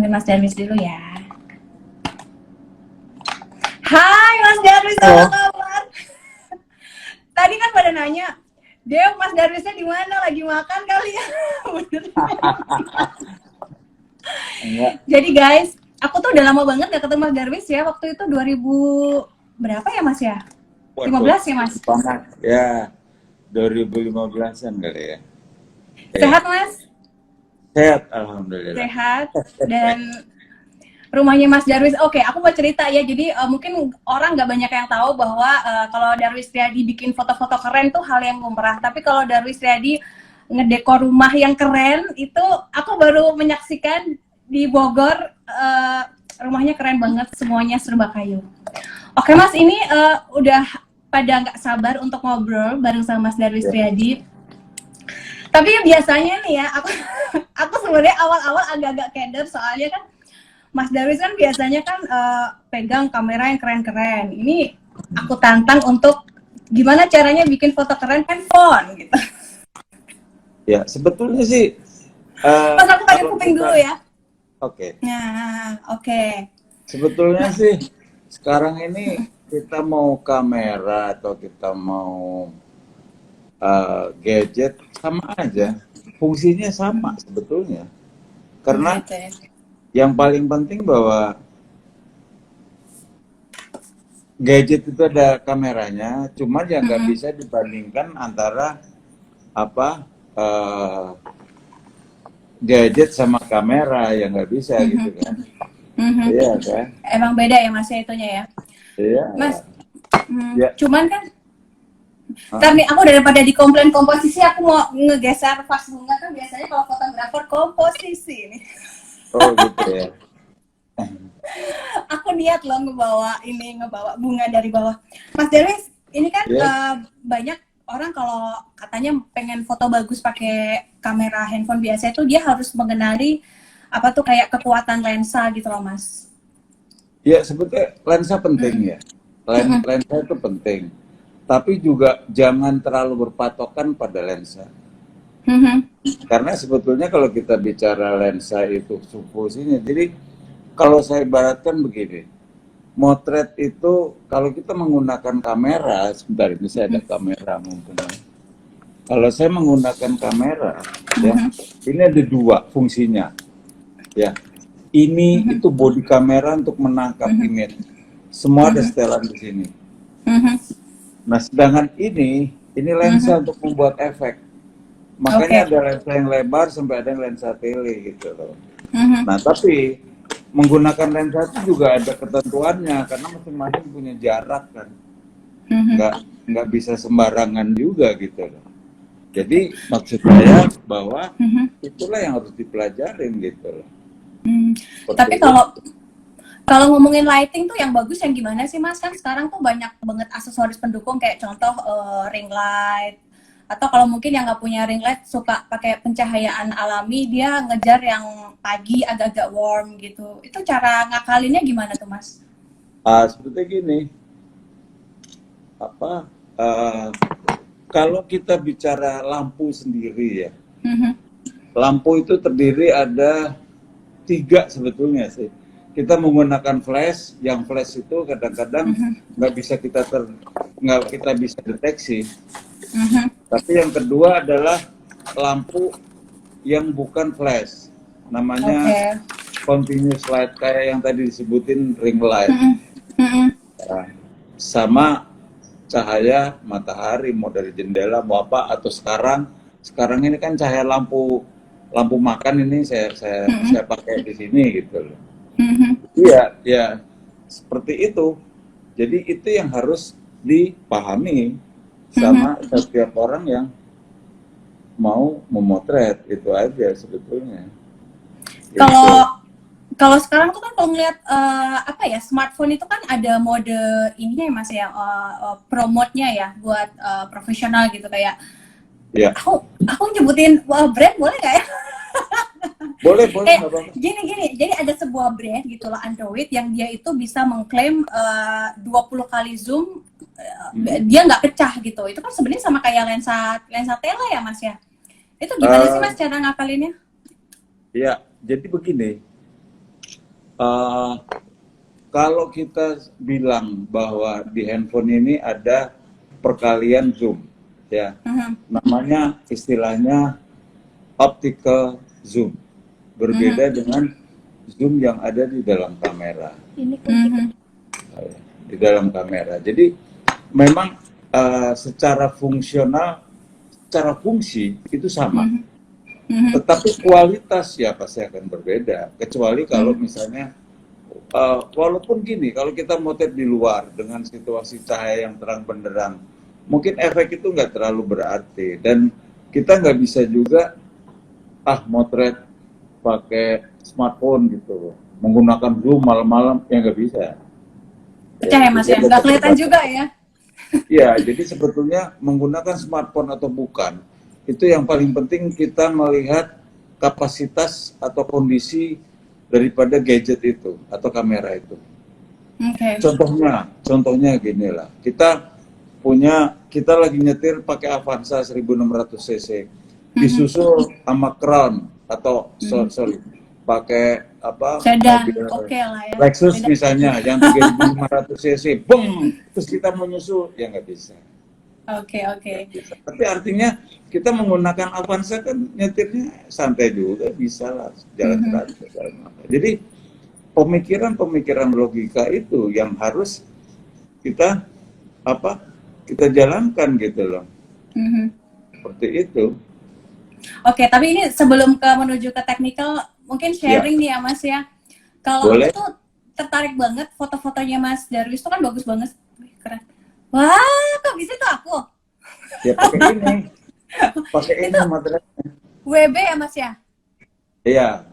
panggil Mas Darwis dulu ya. Hai Mas Darwis, apa kabar? Tadi kan pada nanya, Dew, Mas Darwisnya di mana? Lagi makan kali ya? Enggak. Jadi guys, aku tuh udah lama banget gak ketemu Mas Darwis ya. Waktu itu 2000 berapa ya Mas ya? 15 ya Mas? Banget. Ya, 2015-an kali ya. Sehat Mas? Sehat, alhamdulillah. Sehat. Dan rumahnya Mas Darwis, oke, aku mau cerita ya. Jadi mungkin orang nggak banyak yang tahu bahwa kalau Darwis Riyadi bikin foto-foto keren tuh hal yang lumrah. Tapi kalau Darwis Riyadi ngedekor rumah yang keren, itu aku baru menyaksikan di Bogor. Rumahnya keren banget, semuanya serba kayu. Oke Mas, ini udah pada nggak sabar untuk ngobrol bareng sama Mas Darwis Riyadi. Tapi biasanya nih ya, aku sebenarnya awal-awal agak-agak keder soalnya kan Mas Darwis kan biasanya kan pegang kamera yang keren-keren. Ini aku tantang untuk gimana caranya bikin foto keren handphone gitu. Ya, sebetulnya sih. Mas aku pakai kuping dulu ya. Oke. Nah, oke. Sebetulnya sih sekarang ini kita mau kamera atau kita mau gadget sama aja, fungsinya sama sebetulnya. Karena yang paling penting bahwa gadget itu ada kameranya, cuma yang nggak bisa dibandingkan antara gadget sama kamera, yang nggak bisa gitu kan. Iya kan? Emang beda ya Mas ya itunya ya. Iya. Mas, Ya. cuman kan tapi aku daripada di komplain komposisi, aku mau ngegeser vas bunga kan biasanya kalau fotografer komposisi nih. Oh gitu ya. Aku niat loh ngebawa bunga dari bawah. Mas Darwis, ini kan banyak orang kalau katanya pengen foto bagus pakai kamera handphone biasa itu dia harus mengenali apa tuh kayak kekuatan lensa gitu loh Mas. Ya sebetulnya lensa penting ya. Lensa itu penting. Tapi juga jangan terlalu berpatokan pada lensa. Karena sebetulnya kalau kita bicara lensa itu fungsinya, jadi kalau saya ibaratkan begini, motret itu kalau kita menggunakan kamera, sebentar ini saya ada kamera mungkin. Kalau saya menggunakan kamera, ya, ini ada dua fungsinya, ya. Ini itu body kamera untuk menangkap image, semua ada setelan di sini. Nah, sedangkan ini lensa untuk membuat efek. Makanya ada lensa yang lebar sampai ada yang lensa tele gitu loh. Nah, tapi menggunakan lensa itu juga ada ketentuannya karena masing-masing punya jarak kan. Nggak bisa sembarangan juga gitu loh. Jadi maksud saya bahwa itulah yang harus dipelajarin gitu loh. Tapi kalau ngomongin lighting tuh yang bagus yang gimana sih Mas? Kan sekarang tuh banyak banget aksesoris pendukung kayak contoh ring light. Atau kalau mungkin yang nggak punya ring light suka pakai pencahayaan alami, dia ngejar yang pagi agak-agak warm gitu. Itu cara ngakalinnya gimana tuh Mas? Seperti gini. Kalau kita bicara lampu sendiri ya. Lampu itu terdiri ada 3 sebetulnya sih. Kita menggunakan flash, yang flash itu kadang-kadang nggak kita bisa deteksi. Tapi yang kedua adalah lampu yang bukan flash, namanya continuous light kayak yang tadi disebutin ring light, sama cahaya matahari mau dari jendela mau apa atau sekarang ini kan cahaya lampu makan ini saya pakai di sini gitu loh. Iya, ya seperti itu. Jadi itu yang harus dipahami sama setiap orang yang mau memotret, itu aja sebetulnya. Kalau sekarang tuh kan kalau ngeliat smartphone itu kan ada mode ininya ya Mas ya, promote-nya ya buat profesional gitu kayak. Ya. Aku nyebutin brand boleh nggak ya? Boleh. Gini, jadi ada sebuah brand gitu loh Android yang dia itu bisa mengklaim 20 kali zoom dia nggak pecah gitu. Itu kan sebenarnya sama kayak lensa tele ya Mas ya. Itu gimana sih Mas cara ngakalinnya? Ya, jadi begini. Eh, kalau kita bilang bahwa di handphone ini ada perkalian zoom, ya, namanya istilahnya optical zoom, berbeda dengan zoom yang ada di dalam kamera. Di dalam kamera. Jadi memang secara fungsional, secara fungsi itu sama. Tetapi kualitas ya pasti akan berbeda. Kecuali kalau misalnya, walaupun gini, kalau kita motret di luar dengan situasi cahaya yang terang benderang, mungkin efek itu nggak terlalu berarti. Dan kita nggak bisa juga motret pakai smartphone gitu, menggunakan zoom malam-malam, ya nggak bisa. Pecah ya Mas ya, nggak kelihatan juga ya. Ya, jadi sebetulnya menggunakan smartphone atau bukan, itu yang paling penting kita melihat kapasitas atau kondisi daripada gadget itu atau kamera itu. Contohnya gini lah, kita lagi nyetir pakai Avanza 1600 cc, disusul sama Crown atau sorry, pakai sedan, mobil lah ya. Lexus misalnya yang 3500 cc, boom, terus kita menyusul, ya nggak bisa. Oke. Tapi artinya kita menggunakan Avanza kan nyetirnya santai juga, bisa lah jalan teratur. Jadi pemikiran logika itu yang harus kita jalankan gitu loh. Seperti itu. Oke, tapi ini sebelum menuju ke teknikal, mungkin sharing nih ya Mas ya. Kalau aku tuh tertarik banget foto-fotonya Mas Darwis itu kan bagus banget, keren. Wah, kok bisa tuh aku? Ya pakai ini materialnya. WB ya Mas ya? Iya.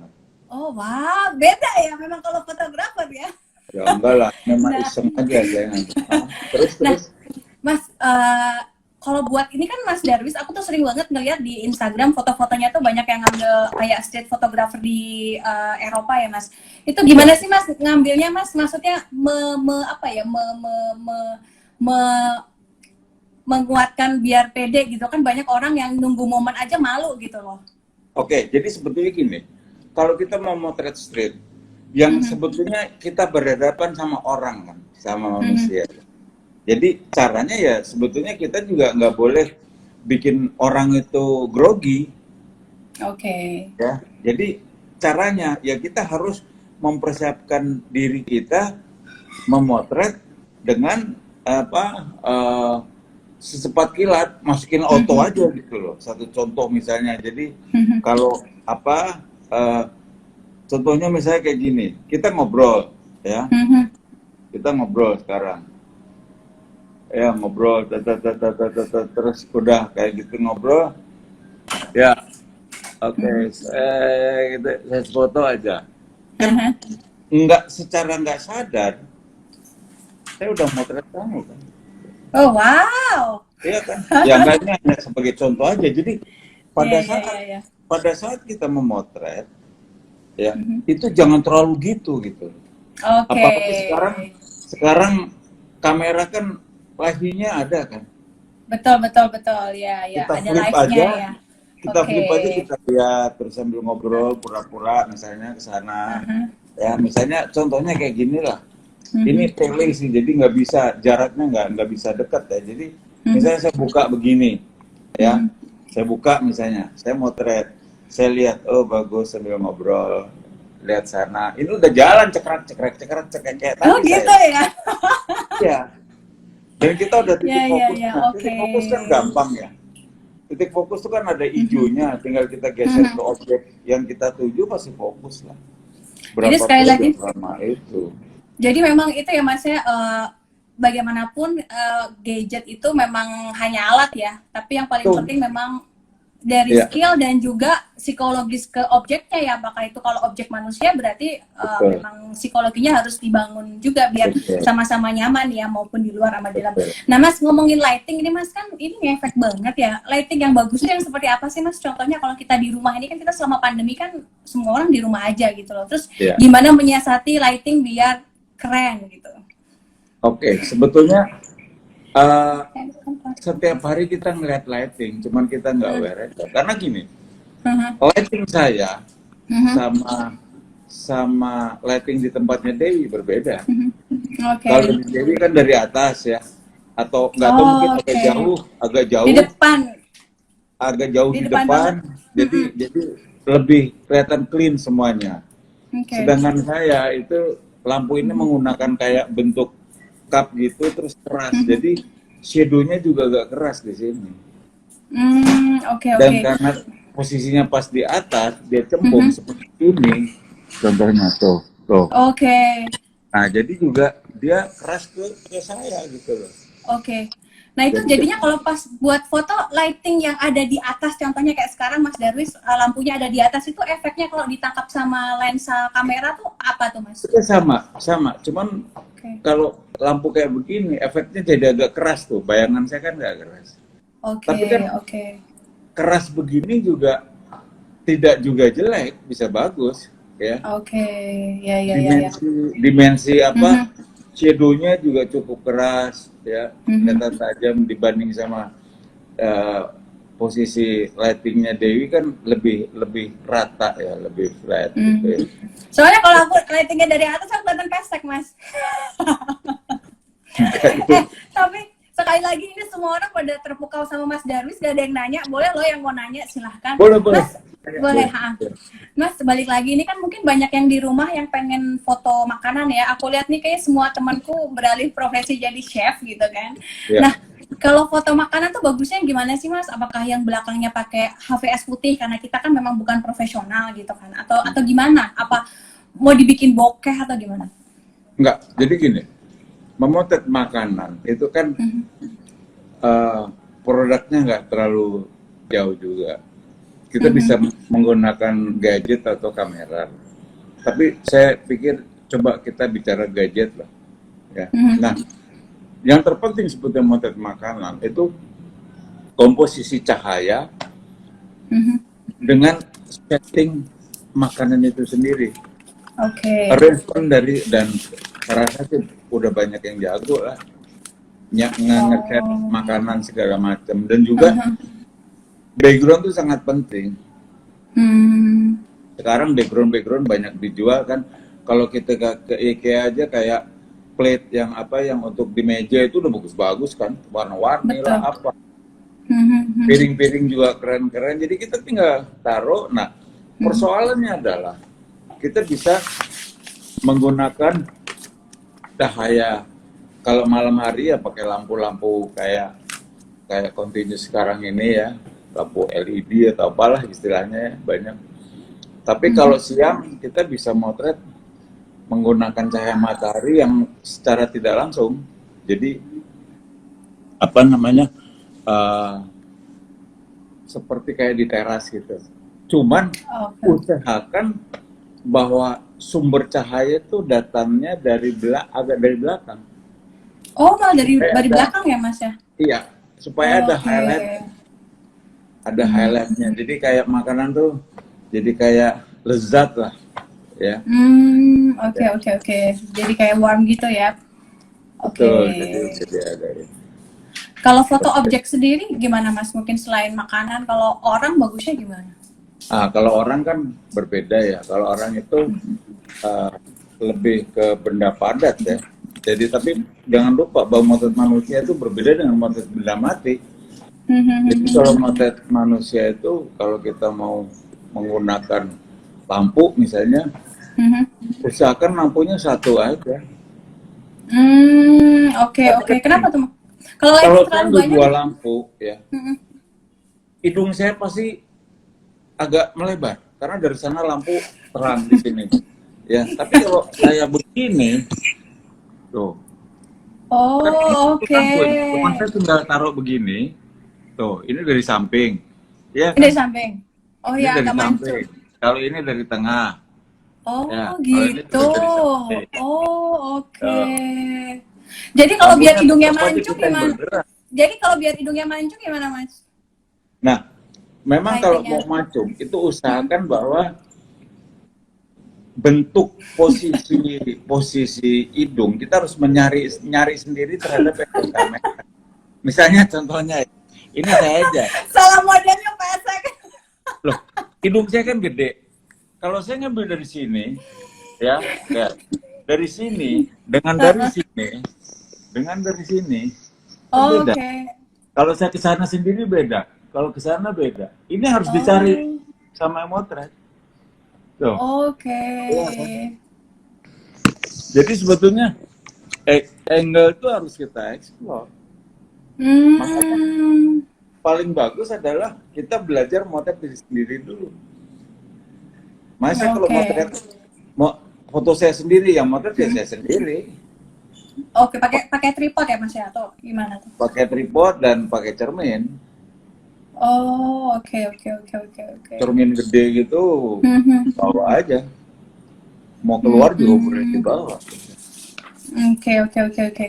Oh wah, beda ya memang kalau fotografer ya. Ya enggak lah, memang iseng aja jangan. Terus. Mas, kalau buat ini kan Mas Darwis, aku tuh sering banget ngeliat di Instagram foto-fotonya tuh banyak yang ngambil kayak street photographer di Eropa ya Mas. Itu gimana sih Mas ngambilnya Mas? Maksudnya menguatkan biar pede gitu kan, banyak orang yang nunggu momen aja malu gitu loh. Oke, jadi sebetulnya gini, kalau kita mau motret street, yang sebetulnya kita berhadapan sama orang kan, sama manusia. Jadi caranya ya sebetulnya kita juga nggak boleh bikin orang itu grogi. Oke. Ya, jadi caranya ya kita harus mempersiapkan diri kita memotret dengan secepat kilat, masukin auto aja gitu loh. Satu contoh misalnya, jadi kalau contohnya misalnya kayak gini, kita ngobrol ya, kita ngobrol sekarang, ya ngobrol, terus udah kayak gitu ngobrol, ya, oke, saya foto aja, kan secara nggak sadar, saya udah motret kamu kan. Oh wow. Iya kan? Ya enggaknya hanya sebagai contoh aja. Jadi pada saat kita memotret, ya itu jangan terlalu gitu. Apalagi sekarang kamera kan live-nya ada kan. Betul ya. Kita ada flip live-nya aja, ya. kita flip aja, kita lihat terus sambil ngobrol pura-pura misalnya ke sana. Ya misalnya contohnya kayak gini lah. Ini tele sih, jadi nggak bisa, jaraknya nggak bisa dekat ya. Jadi misalnya saya buka begini, ya, saya buka misalnya, saya motret, saya lihat, oh bagus sambil ngobrol, lihat sana, ini udah jalan cekrek kayak tadi. Oh gitu ya? Ya, dan kita udah titik fokus, titik fokus kan gampang ya. Titik fokus itu kan ada hijaunya, tinggal kita geser ke objek yang kita tuju pasti fokus lah. Jadi sekali lagi, itu. Jadi memang itu ya Mas ya, bagaimanapun gadget itu memang hanya alat ya, tapi yang paling penting memang dari skill dan juga psikologis ke objeknya ya. Apakah itu kalau objek manusia berarti memang psikologinya harus dibangun juga biar sama-sama nyaman ya, maupun di luar sama di dalam. Nah Mas, ngomongin lighting ini Mas, kan ini ngefek banget ya. Lighting yang bagus itu yang seperti apa sih Mas? Contohnya kalau kita di rumah ini kan, kita selama pandemi kan semua orang di rumah aja gitu loh. Terus gimana menyiasati lighting biar keren gitu? Oke, sebetulnya setiap hari kita ngeliat lighting, cuman kita nggak aware aja. Karena gini, lighting saya sama lighting di tempatnya Dewi berbeda. Oke. Kalau di Dewi kan dari atas ya, atau nggak tahu mungkin Oke. agak jauh, Di depan. Di di depan depan, banget. jadi lebih kelihatan clean semuanya. Oke. Sedangkan saya itu lampu ini menggunakan kayak bentuk cup gitu terus keras, jadi shadow-nya juga agak keras di sini. Oke, Dan oke. karena posisinya pas di atas, dia cembung seperti ini. Contohnya tuh. Oke. Nah, jadi juga dia keras ke saya gitu loh. Oke. Nah, itu jadinya kalau pas buat foto lighting yang ada di atas, contohnya kayak sekarang Mas Darwis, lampunya ada di atas, itu efeknya kalau ditangkap sama lensa kamera tuh apa tuh, Mas? Itu sama. Cuman kalau lampu kayak begini, efeknya jadi agak keras tuh. Bayangan saya kan nggak keras. Tapi kan keras begini juga tidak juga jelek, bisa bagus ya. Dimensi apa? Shadow-nya juga cukup keras ya, kelihatan tajam dibanding sama posisi lightingnya Dewi kan lebih rata ya, lebih flat gitu ya. Soalnya kalau aku lightingnya dari atas aku kelihatan pesek, Mas. Tapi sekali lagi ini semua orang pada terpukau sama Mas Darwis, gak ada yang nanya. Boleh loh yang mau nanya, silahkan. Boleh. Mas, boleh. Mas, balik lagi, ini kan mungkin banyak yang di rumah yang pengen foto makanan ya. Aku lihat nih kayak semua temanku beralih profesi jadi chef gitu kan. Ya. Nah, kalau foto makanan tuh bagusnya gimana sih, Mas? Apakah yang belakangnya pakai HVS putih karena kita kan memang bukan profesional gitu kan? Atau gimana? Apa mau dibikin bokeh atau gimana? Enggak, jadi gini. Memotret makanan itu kan produknya nggak terlalu jauh juga. Kita bisa menggunakan gadget atau kamera. Tapi saya pikir coba kita bicara gadget lah. Ya. Nah, yang terpenting sebetulnya memotret makanan itu komposisi cahaya dengan setting makanan itu sendiri. Respon dari, dan saya rasa sih udah banyak yang jago lah nge-set makanan segala macam, dan juga background itu sangat penting. Sekarang background banyak dijual kan. Kalau kita ke IKEA aja kayak plate yang untuk di meja itu udah bagus-bagus kan, warna-warni lah apa. Piring-piring juga keren-keren. Jadi kita tinggal taruh. Nah, persoalannya adalah kita bisa menggunakan cahaya. Kalau malam hari ya pakai lampu-lampu kayak continuous sekarang ini ya, lampu LED atau apalah istilahnya ya, banyak. Tapi kalau siang kita bisa motret menggunakan cahaya matahari yang secara tidak langsung. Jadi seperti kayak di teras gitu. Cuman usahakan bahwa sumber cahaya itu datangnya agak dari belakang. Oh, malah dari belakang ya, Mas ya? Iya, supaya ada highlight. Ada highlightnya. Jadi kayak makanan tuh jadi kayak lezat lah, ya. Oke. Jadi kayak warm gitu ya. Betul, jadi ada ya. Kalau foto objek sendiri gimana, Mas? Mungkin selain makanan, kalau orang bagusnya gimana? Kalau orang kan berbeda ya. Kalau orang itu lebih ke benda padat ya. Jadi tapi jangan lupa bahwa motret manusia itu berbeda dengan motret benda mati. Jadi kalau motret manusia itu, kalau kita mau menggunakan lampu misalnya, usahakan lampunya satu aja. Oke. Kenapa tuh? Kalau saya dua lampu ya, hidung saya pasti agak melebar karena dari sana lampu terang di sini. Ya, tapi kalau saya begini, tuh. Cuman saya tinggal taruh begini. Tuh, ini dari samping. Ya, ini dari samping. Oh ya, dari samping. Kalau ini dari tengah. Gitu. Jadi kalau biar hidungnya mancung gimana? Mas? Nah, memang kalau mau mancung itu usahakan bahwa bentuk posisi hidung kita harus nyari sendiri terhadap kamera. Misalnya contohnya ini saya aja. Salah modelnya pesek. Loh, hidung saya kan gede. kalau saya ngambil dari sini, ya, dari sini dengan dari sini, kan Oh, beda. oke. Kalau saya ke sana sendiri beda, kalau ke sana beda. Ini harus dicari Oh, sama yang motret. Tuh. oke. Iya kan? Jadi sebetulnya angle itu harus kita explore. Makanya Hmm, paling bagus adalah kita belajar motret diri sendiri dulu. Masa kalau oke. motret, mau foto saya sendiri, yang motret ya saya sendiri. Oke, pakai pakai tripod ya Mas ya atau gimana tuh? Pakai tripod dan pakai cermin. Oh, oke oke oke oke oke. Cermin gede gitu, Mhm. bawa aja. Mau keluar juga boleh Mhm. dibawa. Oke oke oke oke.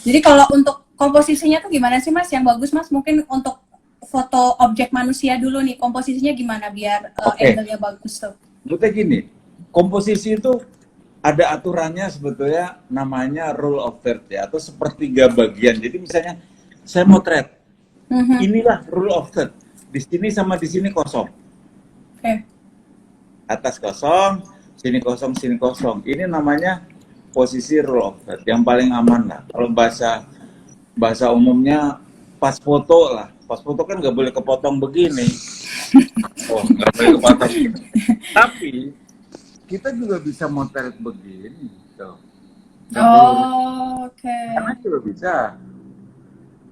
Jadi kalau untuk komposisinya tuh gimana sih Mas? Yang bagus Mas mungkin untuk foto objek manusia dulu nih, komposisinya gimana biar Oke, angle-nya bagus tuh? Maksudnya gini, komposisi itu ada aturannya sebetulnya namanya rule of third ya, atau sepertiga bagian. Jadi misalnya saya motret, Mhm. inilah rule of third. Di sini sama di sini kosong. Oke. Atas kosong, sini kosong, sini kosong. Ini namanya posisi rule of third, yang paling aman lah. Kalau bahasa bahasa umumnya pas foto lah. Pas foto kan nggak boleh kepotong begini. Oh, nggak boleh kepotong begini. Tapi kita juga bisa motret begini. Tuh. Sampai lurus. Oh, oke. Karena juga bisa.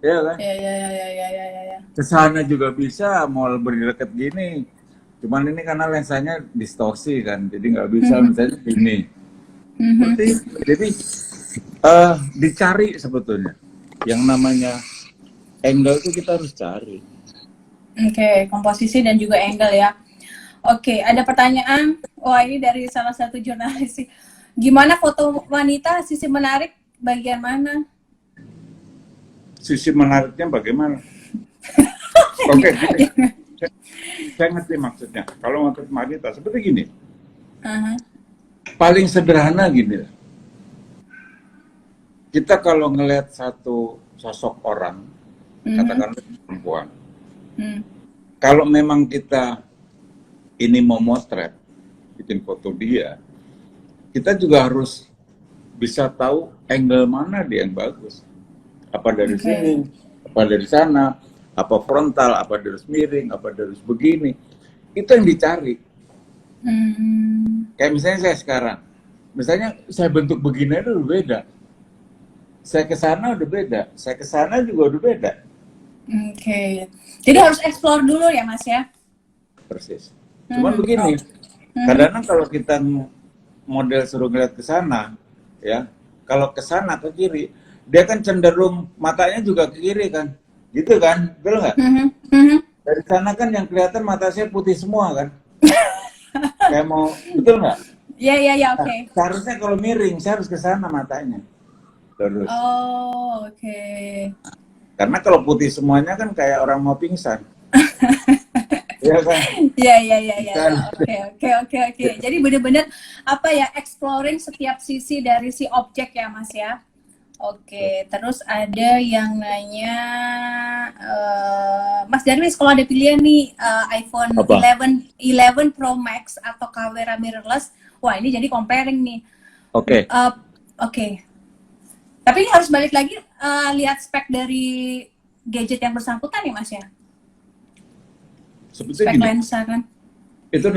Ya kan? Ya ya ya ya ya ya ya. Kesana juga bisa, mau berdeket gini. Cuman ini karena lensanya distorsi kan, jadi nggak bisa Mhm. misalnya gini. Mhm. Seperti itu. Jadi dicari sebetulnya. Yang namanya angle itu kita harus cari. Oke, komposisi dan juga angle ya. Oke, ada pertanyaan. Wah, ini dari salah satu jurnalis sih. Gimana foto wanita sisi menarik bagian mana? Sisi menariknya bagaimana? Oke, gini. Saya ngerti maksudnya. Kalau untuk wanita seperti gini, Aha. paling sederhana gini. Kita kalau ngelihat satu sosok orang, Mhm. katakanlah perempuan, Hmm. kalau memang kita ini mau motret, bikin foto dia, kita juga harus bisa tahu angle mana dia yang bagus. Apa dari Oke. sini, apa dari sana, apa frontal, apa dari miring, apa dari begini. Itu yang dicari. Hmm. Kayak misalnya saya sekarang, misalnya saya bentuk begini itu udah beda. Saya ke sana udah beda, saya ke sana juga udah beda. Oke. Jadi harus explore dulu ya, Mas ya? Persis. Cuman Mhm. begini, Mhm. kadang-kadang kalau kita model suruh ngeliat ke sana, ya, kalau ke sana ke kiri, dia kan cenderung matanya juga ke kiri kan, gitu kan, betul nggak? Mhm. Mhm. Dari sana kan yang kelihatan mata saya putih semua kan, kayak mau, betul nggak? Ya ya ya, Nah, oke. seharusnya kalau miring, saya harus ke sana matanya, terus. Oh, oke. Karena kalau putih semuanya kan kayak orang mau pingsan, ya kan? Ya ya ya ya Kan? ya. Oke oke oke oke. Jadi benar-benar apa ya, exploring setiap sisi dari si objek ya, Mas ya? Oke, terus ada yang nanya, Mas Darwis, kalau ada pilihan nih iPhone Apa? 11 Pro Max atau kamera mirrorless, wah ini jadi comparing nih. Oke, Oke, tapi ini harus balik lagi lihat spek dari gadget yang bersangkutan nih Mas ya, sebetulnya spek gini, lensa kan. itu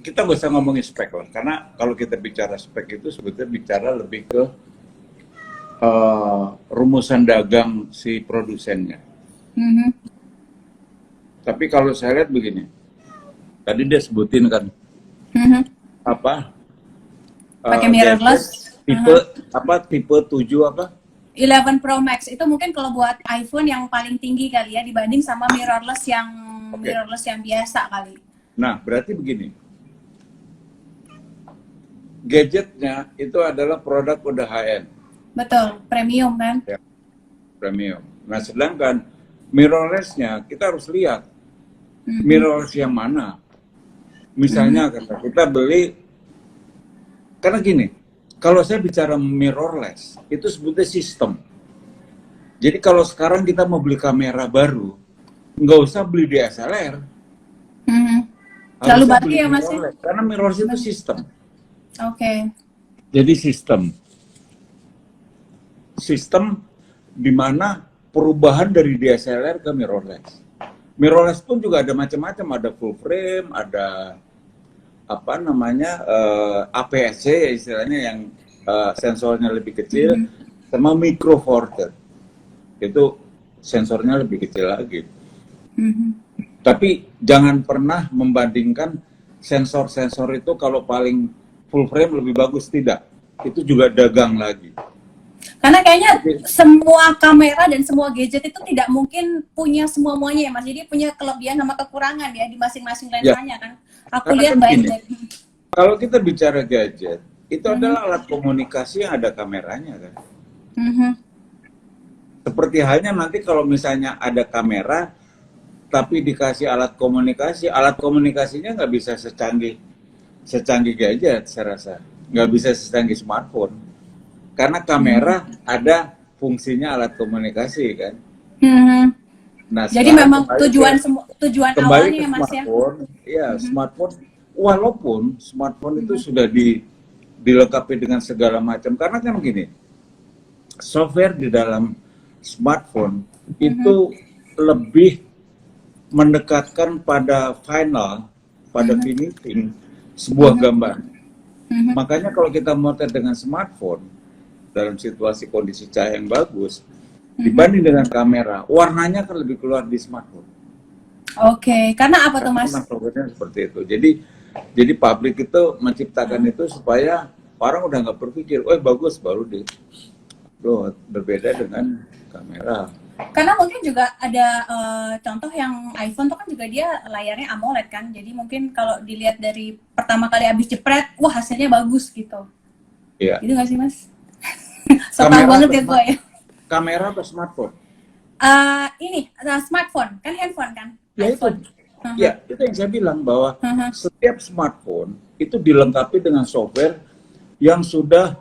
kita nggak usah ngomongin spek lah, karena kalau kita bicara spek itu sebetulnya bicara lebih ke rumusan dagang si produsennya. Mhm. Tapi kalau saya lihat begini, tadi dia sebutin kan Mhm. apa Pakai gadget mirrorless. tipe apa tipe 7 apa? 11 Pro Max itu mungkin kalau buat iPhone yang paling tinggi kali ya dibanding sama Oke. mirrorless yang biasa kali. Nah, berarti begini. Gadgetnya itu adalah produk udah high-end, Betul, premium kan? ya, premium. Nah, sedangkan mirrorless-nya kita harus lihat Mhm. mirrorless yang mana. Misalnya kita beli, karena gini, kalau saya bicara mirrorless, itu sebetulnya sistem. Jadi kalau sekarang kita mau beli kamera baru, nggak usah beli DSLR. Mhm. Selalu harusnya balik beli ya Mas ya? mirrorless karena mirrorless itu sistem. Oke. Jadi sistem di mana perubahan dari DSLR ke mirrorless. Mirrorless pun juga ada macam-macam, ada full frame, ada apa namanya APS-C ya istilahnya yang sensornya lebih kecil, sama micro four third. Itu sensornya lebih kecil lagi. Tapi jangan pernah membandingkan sensor-sensor itu kalau paling full frame lebih bagus, tidak. Itu juga dagang lagi. Karena kayaknya semua kamera dan semua gadget itu tidak mungkin punya semua-muanya ya Mas. Jadi punya kelebihan sama kekurangan ya di masing-masing lensanya kan. Aku Karena lihat kan baik gini, dari kalau kita bicara gadget, itu adalah alat komunikasi yang ada kameranya kan. Seperti halnya nanti kalau misalnya ada kamera, tapi dikasih alat komunikasinya nggak bisa secanggih gadget, saya rasa. Nggak bisa secanggih smartphone. Karena kamera ada fungsinya alat komunikasi kan. Nah, jadi memang tujuan kembali awalnya ke ya Mas ya. smartphone, ya smartphone, walaupun smartphone itu sudah dilengkapi dengan segala macam, karena kan begini, software di dalam smartphone itu lebih mendekatkan pada finishing sebuah gambar. Makanya kalau kita motret dengan smartphone dalam situasi kondisi cahaya yang bagus, dibanding dengan kamera, warnanya kan lebih keluar di smartphone. Oke, karena apa tuh Mas? Karena programnya seperti itu. Jadi publik itu menciptakan itu supaya orang udah nggak berpikir, oh bagus baru berbeda dengan kamera. Karena mungkin juga ada contoh yang iPhone tuh kan juga dia layarnya AMOLED kan, jadi mungkin kalau dilihat dari pertama kali habis jepret, wah hasilnya bagus gitu. Iya. Gitu nggak sih Mas? So tau banget ya gue ya. Kamera atau smartphone? Ini smartphone kan, handphone kan? Ya iPhone. Ya, itu yang saya bilang bahwa setiap smartphone itu dilengkapi dengan software yang sudah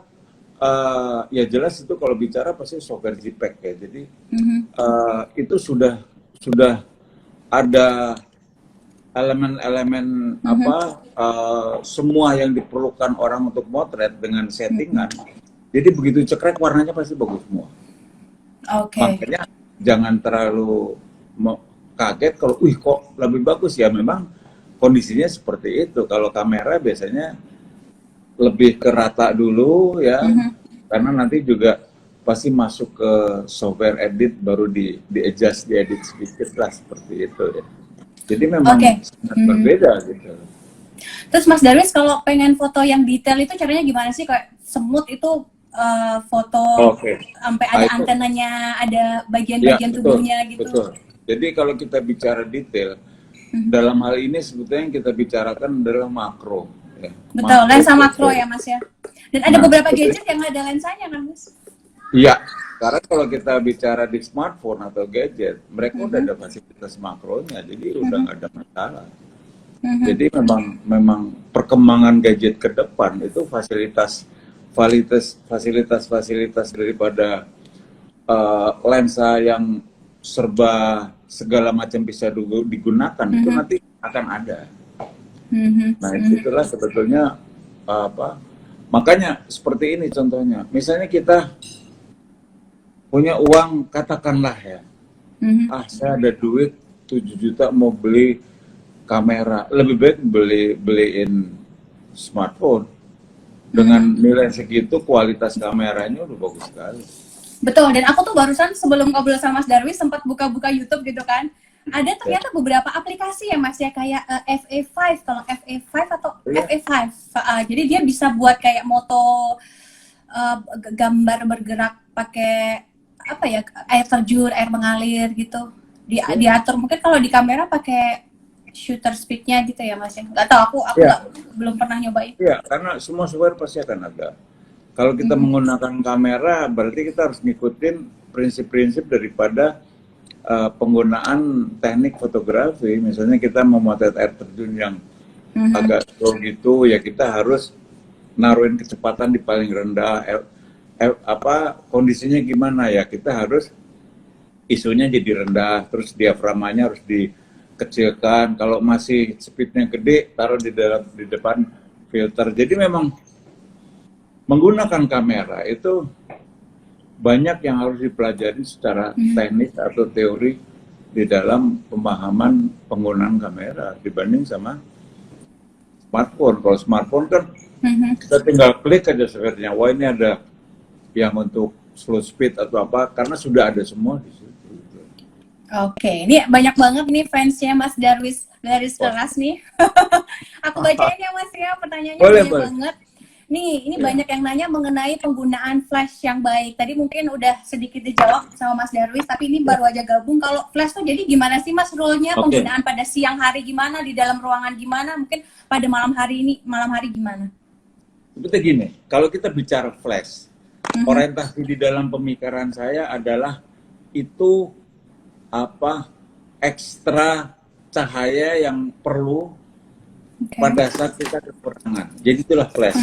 ya jelas itu kalau bicara pasti software JPEG ya. Jadi itu sudah ada elemen-elemen semua yang diperlukan orang untuk motret dengan settingan. Jadi begitu cekrek warnanya pasti bagus semua. Oke. Makanya jangan terlalu kaget kalau, kok lebih bagus ya. Memang kondisinya seperti itu. Kalau kamera biasanya lebih ke rata dulu ya, karena nanti juga pasti masuk ke software edit baru di-adjust, diedit sedikit lah seperti itu ya. Jadi memang sangat berbeda gitu. Terus Mas Darwis kalau pengen foto yang detail itu caranya gimana sih? Kayak semut itu foto sampai ada antenanya, ada bagian-bagian tubuhnya gitu. Betul. Jadi kalau kita bicara detail, dalam hal ini sebetulnya yang kita bicarakan adalah makro. Ya. Betul, lensa makro ya Mas ya. Dan ada beberapa gadget yang ada lensanya kan Mas? Iya, karena kalau kita bicara di smartphone atau gadget, mereka udah ada fasilitas makronya, jadi udah nggak ada masalah. Jadi memang perkembangan gadget ke depan itu fasilitas daripada lensa yang segala macam bisa digunakan itu nanti akan ada. Nah itulah sebetulnya makanya seperti ini contohnya. Misalnya kita punya uang katakanlah ya, saya ada duit 7 juta mau beli kamera, lebih baik beliin smartphone. Dengan nilai segitu kualitas kameranya udah bagus sekali. Betul, dan aku tuh barusan sebelum ngobrol sama Mas Darwis sempat buka-buka YouTube gitu kan. Ada ternyata beberapa aplikasi ya Mas ya, kayak FA5, kalau FA5 atau FA5. Jadi dia bisa buat kayak moto gambar bergerak pakai apa ya, air terjun, air mengalir gitu. Diatur mungkin kalau di kamera pakai shutter speed-nya gitu ya Mas ya. Nggak tahu, aku belum pernah nyobain. Iya, karena semua software pasti akan ada. Kalau kita menggunakan kamera, berarti kita harus ngikutin prinsip-prinsip daripada penggunaan teknik fotografi. Misalnya kita memotret air terjun yang agak slow gitu, ya kita harus naruhin kecepatan di paling rendah. Kondisinya gimana ya? Kita harus isunya jadi rendah, terus diaframanya harus kecilkan, kalau masih speednya gede taruh di depan filter. Jadi memang menggunakan kamera itu banyak yang harus dipelajari secara teknis atau teori di dalam pemahaman penggunaan kamera dibanding sama smartphone. Kalau smartphone kan kita tinggal klik aja sebenarnya, wah ini ada yang untuk slow speed atau apa, karena sudah ada semua di situ. Oke, ini banyak banget nih fansnya Mas Darwis dari kelas nih. Aku bacain ya Mas ya, pertanyaannya banyak banget. Nih, ini banyak yang nanya mengenai penggunaan flash yang baik. Tadi mungkin udah sedikit dijawab sama Mas Darwis, tapi ini baru aja gabung. Kalau flash tuh jadi gimana sih Mas rule-nya? Penggunaan pada siang hari gimana, di dalam ruangan gimana, mungkin pada malam hari gimana? Seperti gini, kalau kita bicara flash, orientasi di dalam pemikiran saya adalah itu ekstra cahaya yang perlu pada saat kita kekurangan. Jadi itulah flash.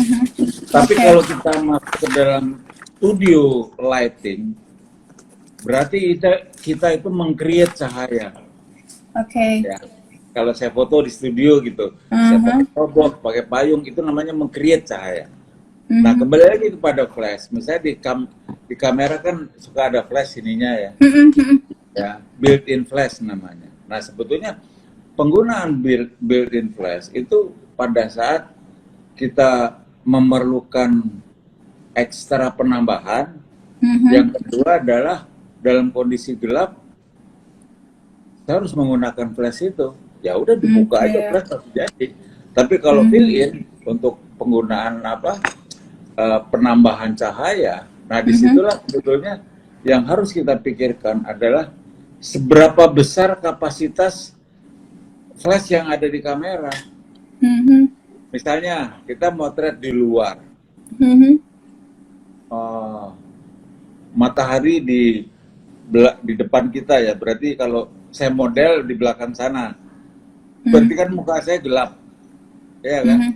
Tapi kalau kita masuk ke dalam studio lighting, berarti kita itu meng-create cahaya. Ya. Kalau saya foto di studio gitu, saya pakai robot, pakai payung, itu namanya meng-create cahaya. Nah, kembali lagi kepada flash. Misalnya di kamera kan suka ada flash ininya ya. Ya, built-in flash namanya. Nah, sebetulnya penggunaan built-in flash itu pada saat kita memerlukan ekstra penambahan. Yang kedua adalah dalam kondisi gelap, saya harus menggunakan flash itu. Ya udah dibuka aja flash pasti jadi. Tapi kalau fill-in untuk penggunaan penambahan cahaya, nah disitulah sebetulnya yang harus kita pikirkan adalah seberapa besar kapasitas flash yang ada di kamera. Misalnya kita motret di luar, matahari di depan kita ya, berarti kalau saya model di belakang sana, berarti kan muka saya gelap, ya kan?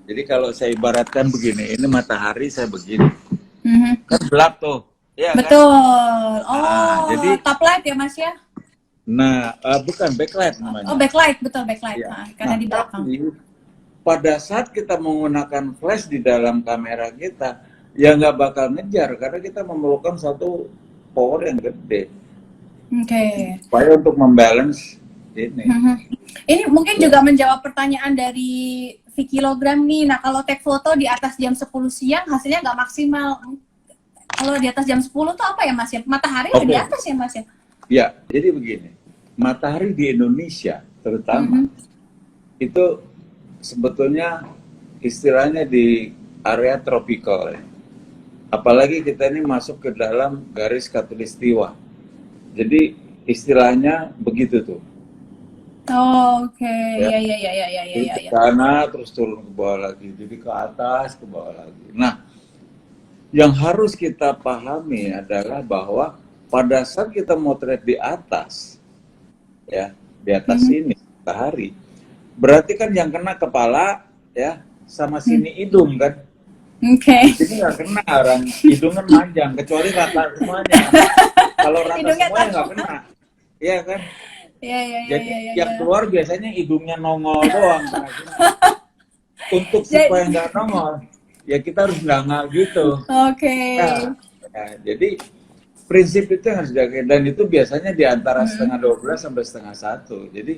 Jadi kalau saya ibaratkan begini, ini matahari saya begini, kan gelap tuh, ya kan? Betul. Jadi top light ya Mas ya? Nah, bukan backlight namanya. Oh backlight, betul backlight. Ya. Karena di belakang. Tapi, pada saat kita menggunakan flash di dalam kamera kita, ya nggak bakal ngejar karena kita memerlukan satu power yang gede. Supaya untuk membalance ini. Ini mungkin juga menjawab pertanyaan dari Vikilogram nih. Nah, kalau take foto di atas jam 10 siang hasilnya nggak maksimal. Kalau di atas jam 10 tuh apa ya Mas ya? Matahari di atas ya Mas ya? Ya, jadi begini. Matahari di Indonesia terutama itu sebetulnya istilahnya di area tropical ya. Apalagi kita ini masuk ke dalam garis khatulistiwa. Jadi istilahnya begitu tuh. Ya. Ke sana terus turun ke bawah lagi, jadi ke atas ke bawah lagi. Nah, yang harus kita pahami adalah bahwa pada saat kita motret di atas, ya di atas sini matahari, berarti kan yang kena kepala ya sama sini hidung kan. Ini nggak kena, orang hidung kan panjang, kecuali rata semuanya. Kalau rata semuanya nggak kena, iya kan? Jadi yang keluar biasanya hidungnya nongol doang. Untuk supaya nggak nongol, ya kita harus nggak gitu. Nah, jadi prinsip itu yang harus dijaga, dan itu biasanya di antara setengah 12 sampai setengah 1. Jadi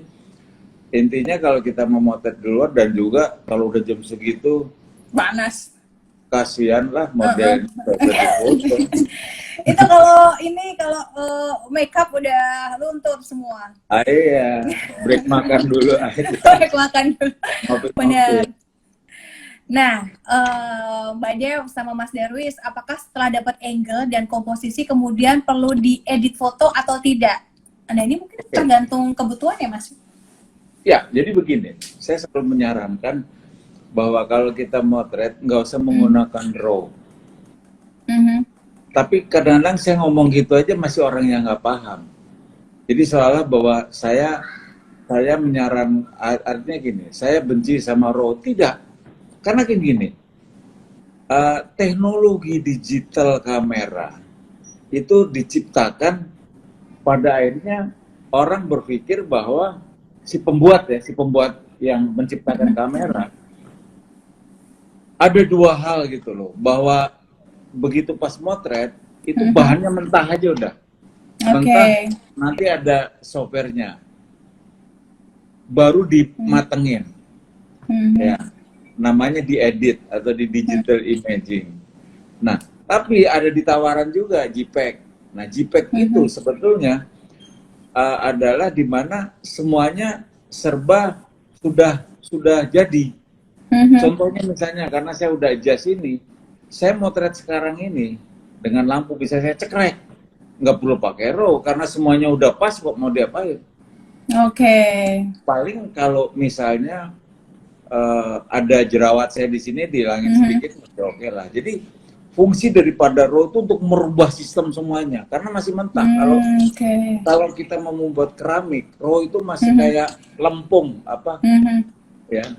intinya kalau kita memotret di luar dan juga kalau udah jam segitu panas, kasihan lah model foto. Itu kalau makeup udah luntur semua. Iya, break makan dulu aja. Break makan dulu. Benar. Nah, Mbak Dew sama Mas Darwis, apakah setelah dapat angle dan komposisi kemudian perlu diedit foto atau tidak? Nah, ini mungkin tergantung kebutuhan ya, Mas? Ya, jadi begini, saya selalu menyarankan bahwa kalau kita motret nggak usah menggunakan RAW. Tapi kadang-kadang saya ngomong gitu aja masih orang yang nggak paham. Jadi seolah bahwa saya menyarankan, artinya gini, saya benci sama RAW. Tidak. Karena kayak gini, teknologi digital kamera itu diciptakan pada akhirnya orang berpikir bahwa si pembuat yang menciptakan kamera, ada dua hal gitu loh, bahwa begitu pas motret itu bahannya mentah aja udah, mentah, nanti ada softwarenya, baru dimatengin, ya, namanya diedit atau di digital imaging. Nah, tapi ada di tawaran juga JPEG. Nah, JPEG itu sebetulnya adalah di mana semuanya serba sudah jadi. Contohnya misalnya, karena saya udah adjust ini, saya motret sekarang ini dengan lampu bisa saya cekrek, nggak perlu pakai RAW karena semuanya udah pas kok, mau diapain. Paling kalau misalnya ada jerawat saya di sini dihilangin sedikit, oke lah. Jadi fungsi daripada RAW itu untuk merubah sistem semuanya karena masih mentah. Kalau kita mau membuat keramik, RAW itu masih kayak lempung apa, ya.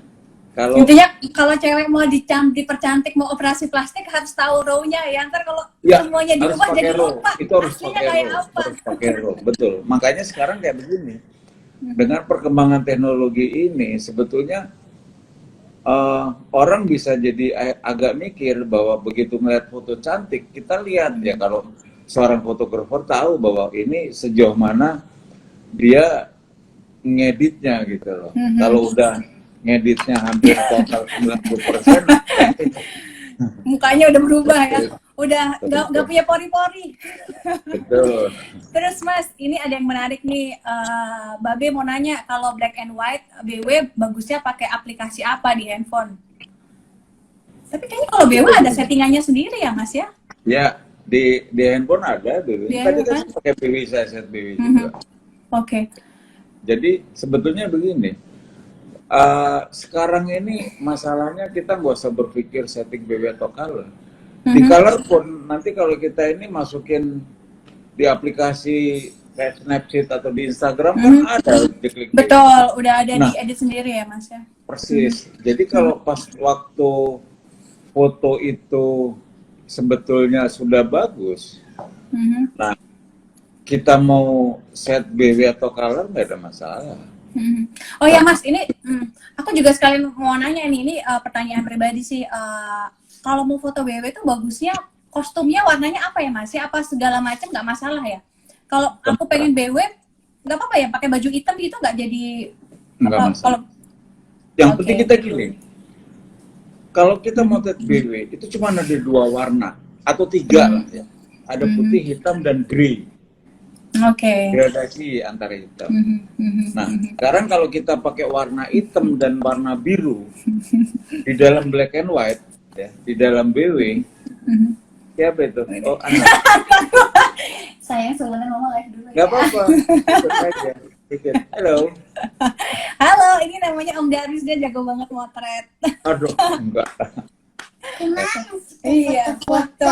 Kalau intinya kalau cewek mau dipercantik, mau operasi plastik harus tahu RAW-nya ya. Ntar kalau semuanya diubah jadi lupa. Itu harus pakai RAW. Harus pakai RAW, betul. Makanya sekarang kayak begini. Dengan perkembangan teknologi ini sebetulnya orang bisa jadi agak mikir bahwa begitu melihat foto cantik, kita lihat ya, kalau seorang fotografer tahu bahwa ini sejauh mana dia ngeditnya gitu loh. Kalau udah ngeditnya hampir total 90%, mukanya udah berubah ya, udah nggak punya pori-pori. Betul. Terus Mas, ini ada yang menarik nih, Babe mau nanya, kalau black and white BW bagusnya pakai aplikasi apa di handphone? Tapi kayaknya kalau BW ada settingannya sendiri ya Mas ya? Ya, di handphone ada dulu. Tadi kan pakai BW, saya set BW juga. Jadi sebetulnya begini. Sekarang ini masalahnya kita nggak usah berpikir setting BW atau color. Di color pun nanti kalau kita ini masukin di aplikasi kayak Snapchat atau di Instagram kan ada diklik. Betul, udah ada di edit sendiri ya Mas ya. Persis. Jadi kalau pas waktu foto itu sebetulnya sudah bagus, nah kita mau set BW atau color nggak ada masalah. Oh ya Mas, ini aku juga sekalian mau nanya nih, ini pertanyaan pribadi sih. Kalau mau foto BW itu bagusnya kostumnya warnanya apa ya Mas? Ya, apa segala macam nggak masalah ya? Kalau aku pengen BW, nggak apa-apa ya pakai baju hitam gitu, nggak jadi nggak masalah. Yang penting kita gini, kalau kita mau motret BW itu cuma ada 2 warna atau 3 lah ya. Ada putih, hitam, dan grey. Gradasi antara hitam. Nah, sekarang kalau kita pakai warna hitam dan warna biru di dalam black and white, ya, di dalam BW, siapa itu? Oh, anak. Sayang, sebenarnya mama live dulu. Gak apa-apa. Halo. Halo, ini namanya Om Darwis, dia jago banget motret. Aduh, enggak. Iya, foto.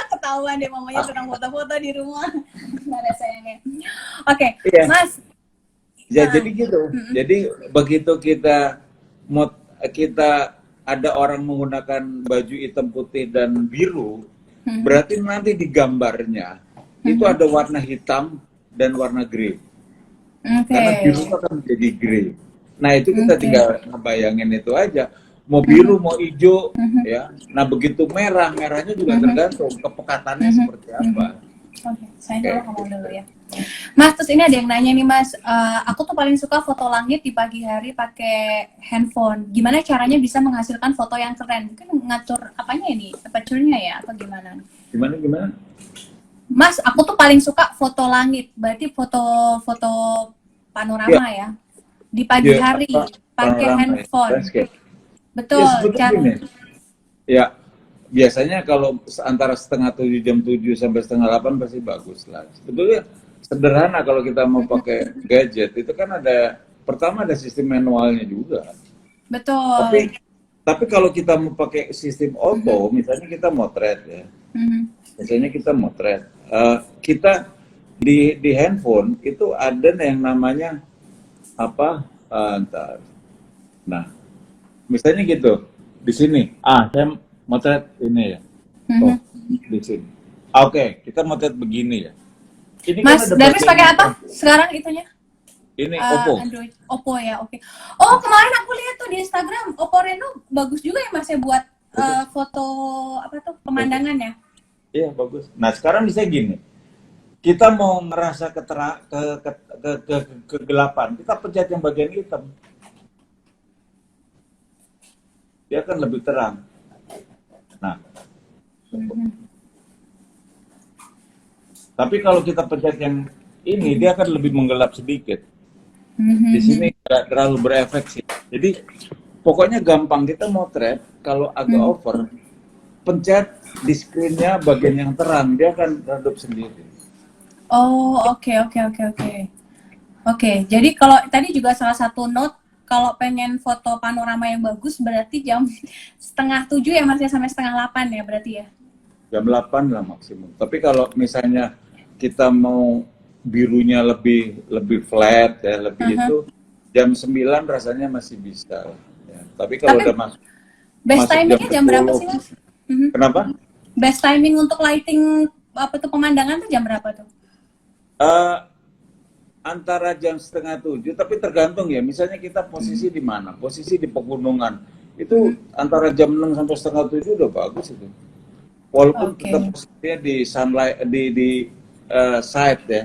Ketahuan deh mamanya sedang foto-foto di rumah. Nggak ada sayangnya. Mas. Ya jadi gitu. Jadi begitu kita ada orang menggunakan baju hitam, putih, dan biru, berarti nanti di gambarnya itu ada warna hitam dan warna grey. Karena biru akan menjadi grey. Nah itu kita tinggal ngebayangin itu aja. Mau biru, mau hijau, ya. Nah begitu merahnya juga tergantung kepekatannya seperti apa. Saya ngomong dulu ya. Mas, terus ini ada yang nanya nih Mas, aku tuh paling suka foto langit di pagi hari pakai handphone. Gimana caranya bisa menghasilkan foto yang keren? Mungkin ngatur apanya ini? Aperture-nya ya? Apa gimana? Gimana? Mas, aku tuh paling suka foto langit. Berarti foto panorama ya? Di pagi hari pakai handphone. Betul, ya biasanya kalau antara setengah 7 jam 7 sampai setengah 8 pasti bagus lah. Sebetulnya sederhana kalau kita mau pakai gadget itu kan pertama ada sistem manualnya juga. Betul. Tapi kalau kita mau pakai sistem auto, misalnya kita motret ya, misalnya kita motret, kita di handphone itu ada yang namanya apa? Nah. Misalnya gitu, di sini, saya motret ini ya, di sini. Oke, kita motret begini ya. Ini Mas, kan Darwis pakai apa sekarang itunya? Ini Oppo. Android, Oppo ya, oke. Oh, kemarin aku lihat tuh di Instagram, Oppo Reno bagus juga ya Mas ya buat foto apa tuh pemandangan ya. Iya, bagus. Nah, sekarang bisa gini. Kita mau merasa kegelapan, kita pencet yang bagian hitam. Dia akan lebih terang. Nah, tapi kalau kita pencet yang ini, dia akan lebih menggelap sedikit. Di sini nggak terlalu berefek sih. Jadi pokoknya gampang, kita mau trap kalau agak over, pencet di screen-nya bagian yang terang, dia akan redup sendiri. Oh, oke. Oke, jadi kalau tadi juga salah satu note, kalau pengen foto panorama yang bagus berarti jam 6:30 ya Mas ya, sampai 7:30 ya berarti ya? Jam 8 lah maksimum. Tapi kalau misalnya kita mau birunya lebih flat ya, lebih itu jam 9 rasanya masih bisa. Ya. Tapi kalau udah best masuk timingnya jam berapa 10, sih Mas? Kenapa? Best timing untuk lighting apa tuh pemandangan tuh jam berapa tuh? Antara jam 6:30, tapi tergantung ya. Misalnya kita posisi di mana? Posisi di pegunungan. Itu antara jam 6 sampai 6:30 udah bagus itu. Walaupun kita posisinya di sunlight di side ya.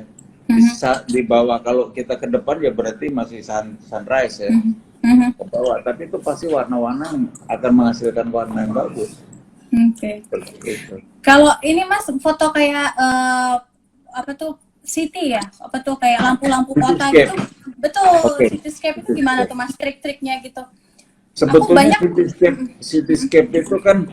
Di bawah, kalau kita ke depan ya berarti masih sunrise ya. Ke bawah, tapi itu pasti warna-warna akan menghasilkan warna yang bagus. Oke. Kalau ini Mas foto kayak apa tuh city ya, apa tuh kayak lampu-lampu kota gitu, betul. Cityscape itu gimana tuh Mas, trik-triknya gitu? Sebetulnya cityscape itu kan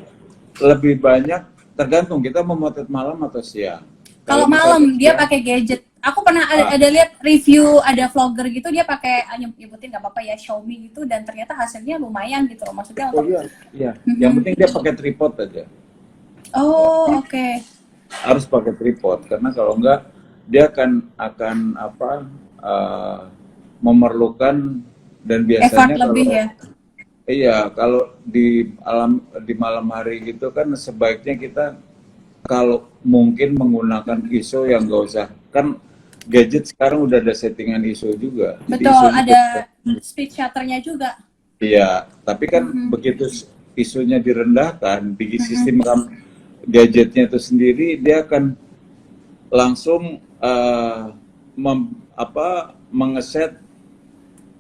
lebih banyak tergantung kita memotret malam atau siang. Kalau malam dia pakai gadget. Aku pernah ada lihat review, ada vlogger gitu dia pakai nyebutin nggak apa-apa ya Xiaomi gitu, dan ternyata hasilnya lumayan gitu loh, maksudnya untuk iya. Yang penting dia pakai tripod aja. Oh, oke. Harus pakai tripod karena kalau enggak dia akan memerlukan, dan biasanya effort lebih ya. Iya, kalau di malam hari gitu kan sebaiknya kita kalau mungkin menggunakan ISO yang nggak usah, kan gadget sekarang udah ada settingan ISO juga. Betul, ada speed shutternya juga. Iya, tapi kan begitu ISO-nya direndahkan di sistem gadgetnya itu sendiri, dia akan langsung mengeset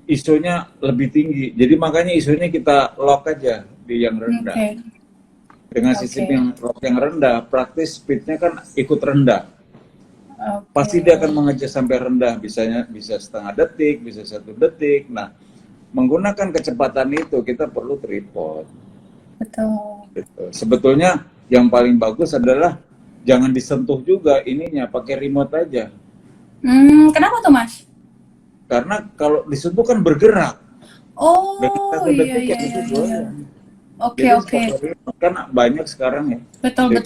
ISO-nya lebih tinggi. Jadi makanya ISO-nya kita lock aja di yang rendah. Dengan sistem yang lock yang rendah, praktis speed-nya kan ikut rendah. Pasti dia akan mengejar sampai rendah, bisa setengah detik, bisa 1 detik. Nah, menggunakan kecepatan itu kita perlu tripod. Betul. Gitu. Sebetulnya yang paling bagus adalah jangan disentuh juga ininya, pakai remote aja. Kenapa tuh Mas? Karena kalau disentuh kan bergerak. Oh, iya. Oke. Kan banyak sekarang ya. Betul.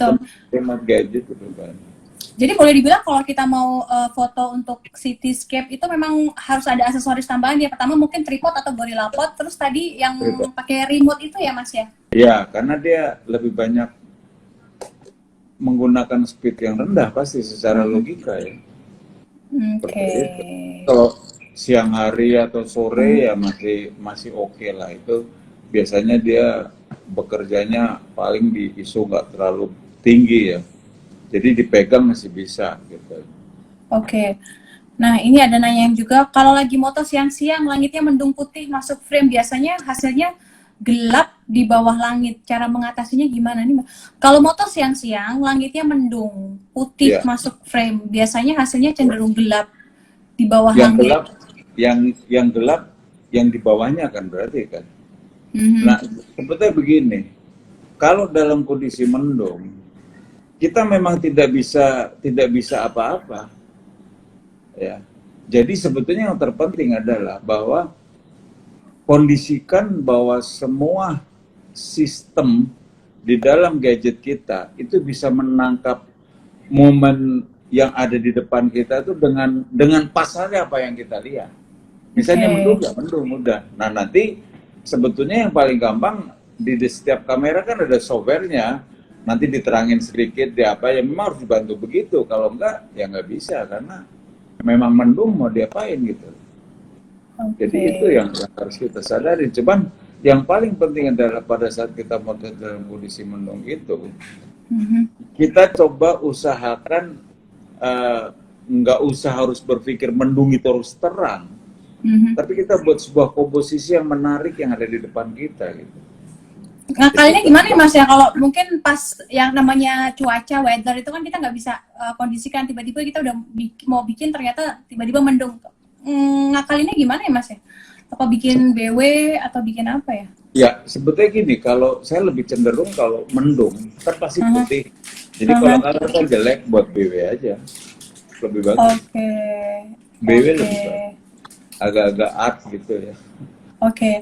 Remote gadget itu banyak. Jadi boleh dibilang kalau kita mau foto untuk cityscape itu memang harus ada aksesoris tambahan ya. Pertama mungkin tripod atau GorillaPod, terus tadi yang pakai remote itu ya Mas ya? Iya, karena dia lebih banyak menggunakan speed yang rendah pasti secara logika ya. Oke. Kalau siang hari atau sore ya masih oke lah, itu biasanya dia bekerjanya paling di ISO nggak terlalu tinggi ya, jadi dipegang masih bisa gitu. Oke. Nah ini ada nanyain juga, kalau lagi moto siang-siang langitnya mendung putih masuk frame, biasanya hasilnya gelap di bawah langit, cara mengatasinya gimana nih? Kalau moto siang-siang langitnya mendung putih masuk frame, biasanya hasilnya cenderung gelap di bawah langit. Yang gelap yang di bawahnya kan berarti kan. Nah, sebetulnya begini, kalau dalam kondisi mendung kita memang tidak bisa apa-apa ya. Jadi sebetulnya yang terpenting adalah bahwa kondisikan bahwa semua sistem di dalam gadget kita itu bisa menangkap momen yang ada di depan kita itu dengan pasarnya apa yang kita lihat. Misalnya mendung udah. Nah nanti sebetulnya yang paling gampang di setiap kamera kan ada softwarenya, nanti diterangin sedikit di apa, ya memang harus dibantu begitu. Kalau enggak ya nggak bisa, karena memang mendung mau diapain gitu. Jadi Oke. itu yang harus kita sadari. Cuman yang paling penting adalah pada saat kita motret dalam kondisi mendung itu, Mhm. kita coba usahakan nggak usah harus berpikir mendung itu harus terang, Mhm. tapi kita buat sebuah komposisi yang menarik yang ada di depan kita gitu. Ngakalinnya Itu gimana ya Mas ya, kalau mungkin pas yang namanya cuaca, weather itu kan kita nggak bisa kondisikan, tiba-tiba kita udah mau bikin ternyata tiba-tiba mendung. Ngakalinnya gimana ya Mas ya? Apa bikin BW atau bikin apa ya? ya sebetulnya gini, kalau saya lebih cenderung kalau mendung kan pasti Aha, putih. Jadi kalau aha. color kan jelek buat BW aja, lebih bagus. Oke, BW oke, lebih bagus, agak-agak art gitu ya. oke.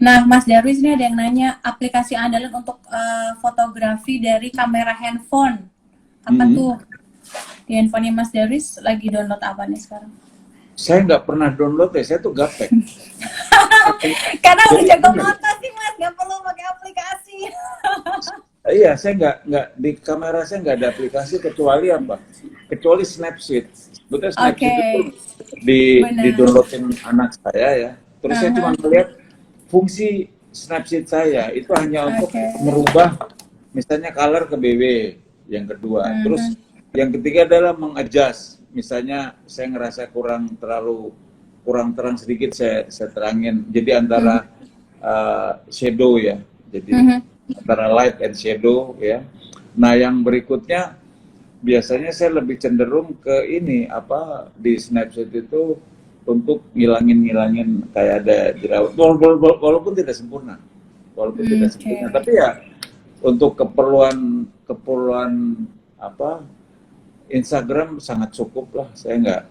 Nah, Mas Darwis ini ada yang nanya aplikasi andalan untuk fotografi dari kamera handphone. Apa Hmm. tuh? Di handphonenya Mas Darwis lagi download apa nih sekarang? Saya nggak pernah download ya, saya tuh gaptek. Karena udah Jadi jago bener. foto sih Mas, nggak perlu pakai aplikasi. Iya, saya nggak di kamera saya nggak ada aplikasi kecuali apa? Kecuali Snapseed. Sebetulnya Oke, Snapseed itu di benar. downloadin anak saya ya. Terus saya cuma Aha, melihat fungsi Snapseed saya itu hanya untuk oke. merubah misalnya color ke BW yang kedua. Terus Mhm, yang ketiga adalah mengadjust. Misalnya saya ngerasa kurang terang sedikit, saya terangin. Jadi mhm, antara shadow ya. Jadi mhm. antara light and shadow ya. Nah, yang berikutnya biasanya saya lebih cenderung ke ini apa di Snapchat itu untuk ngilangin kayak ada jerawat walaupun tidak sempurna. Walaupun tidak Oke. sempurna, tapi ya untuk keperluan keperluan apa Instagram sangat cukup lah. Saya nggak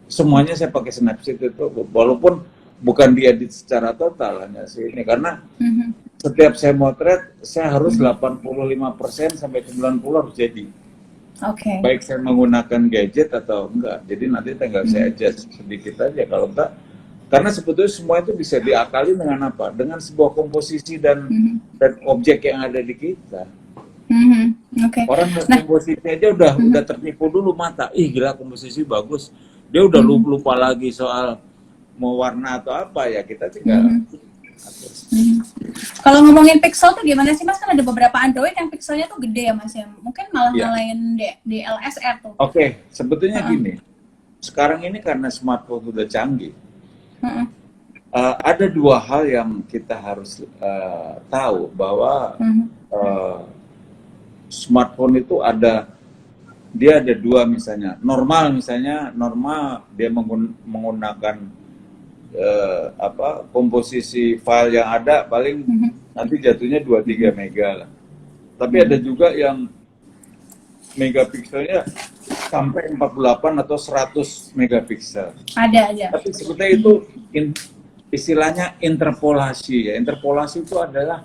semuanya saya pakai Snapchat itu walaupun bukan diedit secara total hanya sih ini karena Mhm, setiap saya motret, saya harus mhm. 85% sampai 90 harus jadi. Oke. Baik saya menggunakan gadget atau enggak. Jadi nanti tinggal saya Mhm, adjust sedikit aja. Kalau enggak, karena sebetulnya semua itu bisa diakali dengan apa? Dengan sebuah komposisi mhm, dan objek yang ada di kita. mhm. Oke. Orang lihat Nah, komposisi aja udah mhm, tertipu dulu mata. Ih gila komposisi bagus. Dia udah mhm, lupa lagi soal mau warna atau apa ya kita tinggal mhm, atur. mhm. Kalau ngomongin pixel tuh gimana sih Mas? Kan ada beberapa Android yang pixelnya tuh gede ya Mas ya. Mungkin malah Iya. ngalahin DLSR tuh. Oke, sebetulnya Heeh, gini. Sekarang ini karena smartphone sudah canggih, heeh, ada dua hal yang kita harus tahu bahwa mhm, eh, smartphone itu dia ada dua misalnya. Normal dia menggunakan komposisi file yang ada paling mhm, nanti jatuhnya 2-3 mega lah. Tapi ada mhm. juga yang megapikselnya sampai 48 atau 100 megapiksel. Ada. Tapi sebetulnya itu istilahnya interpolasi ya. Interpolasi itu adalah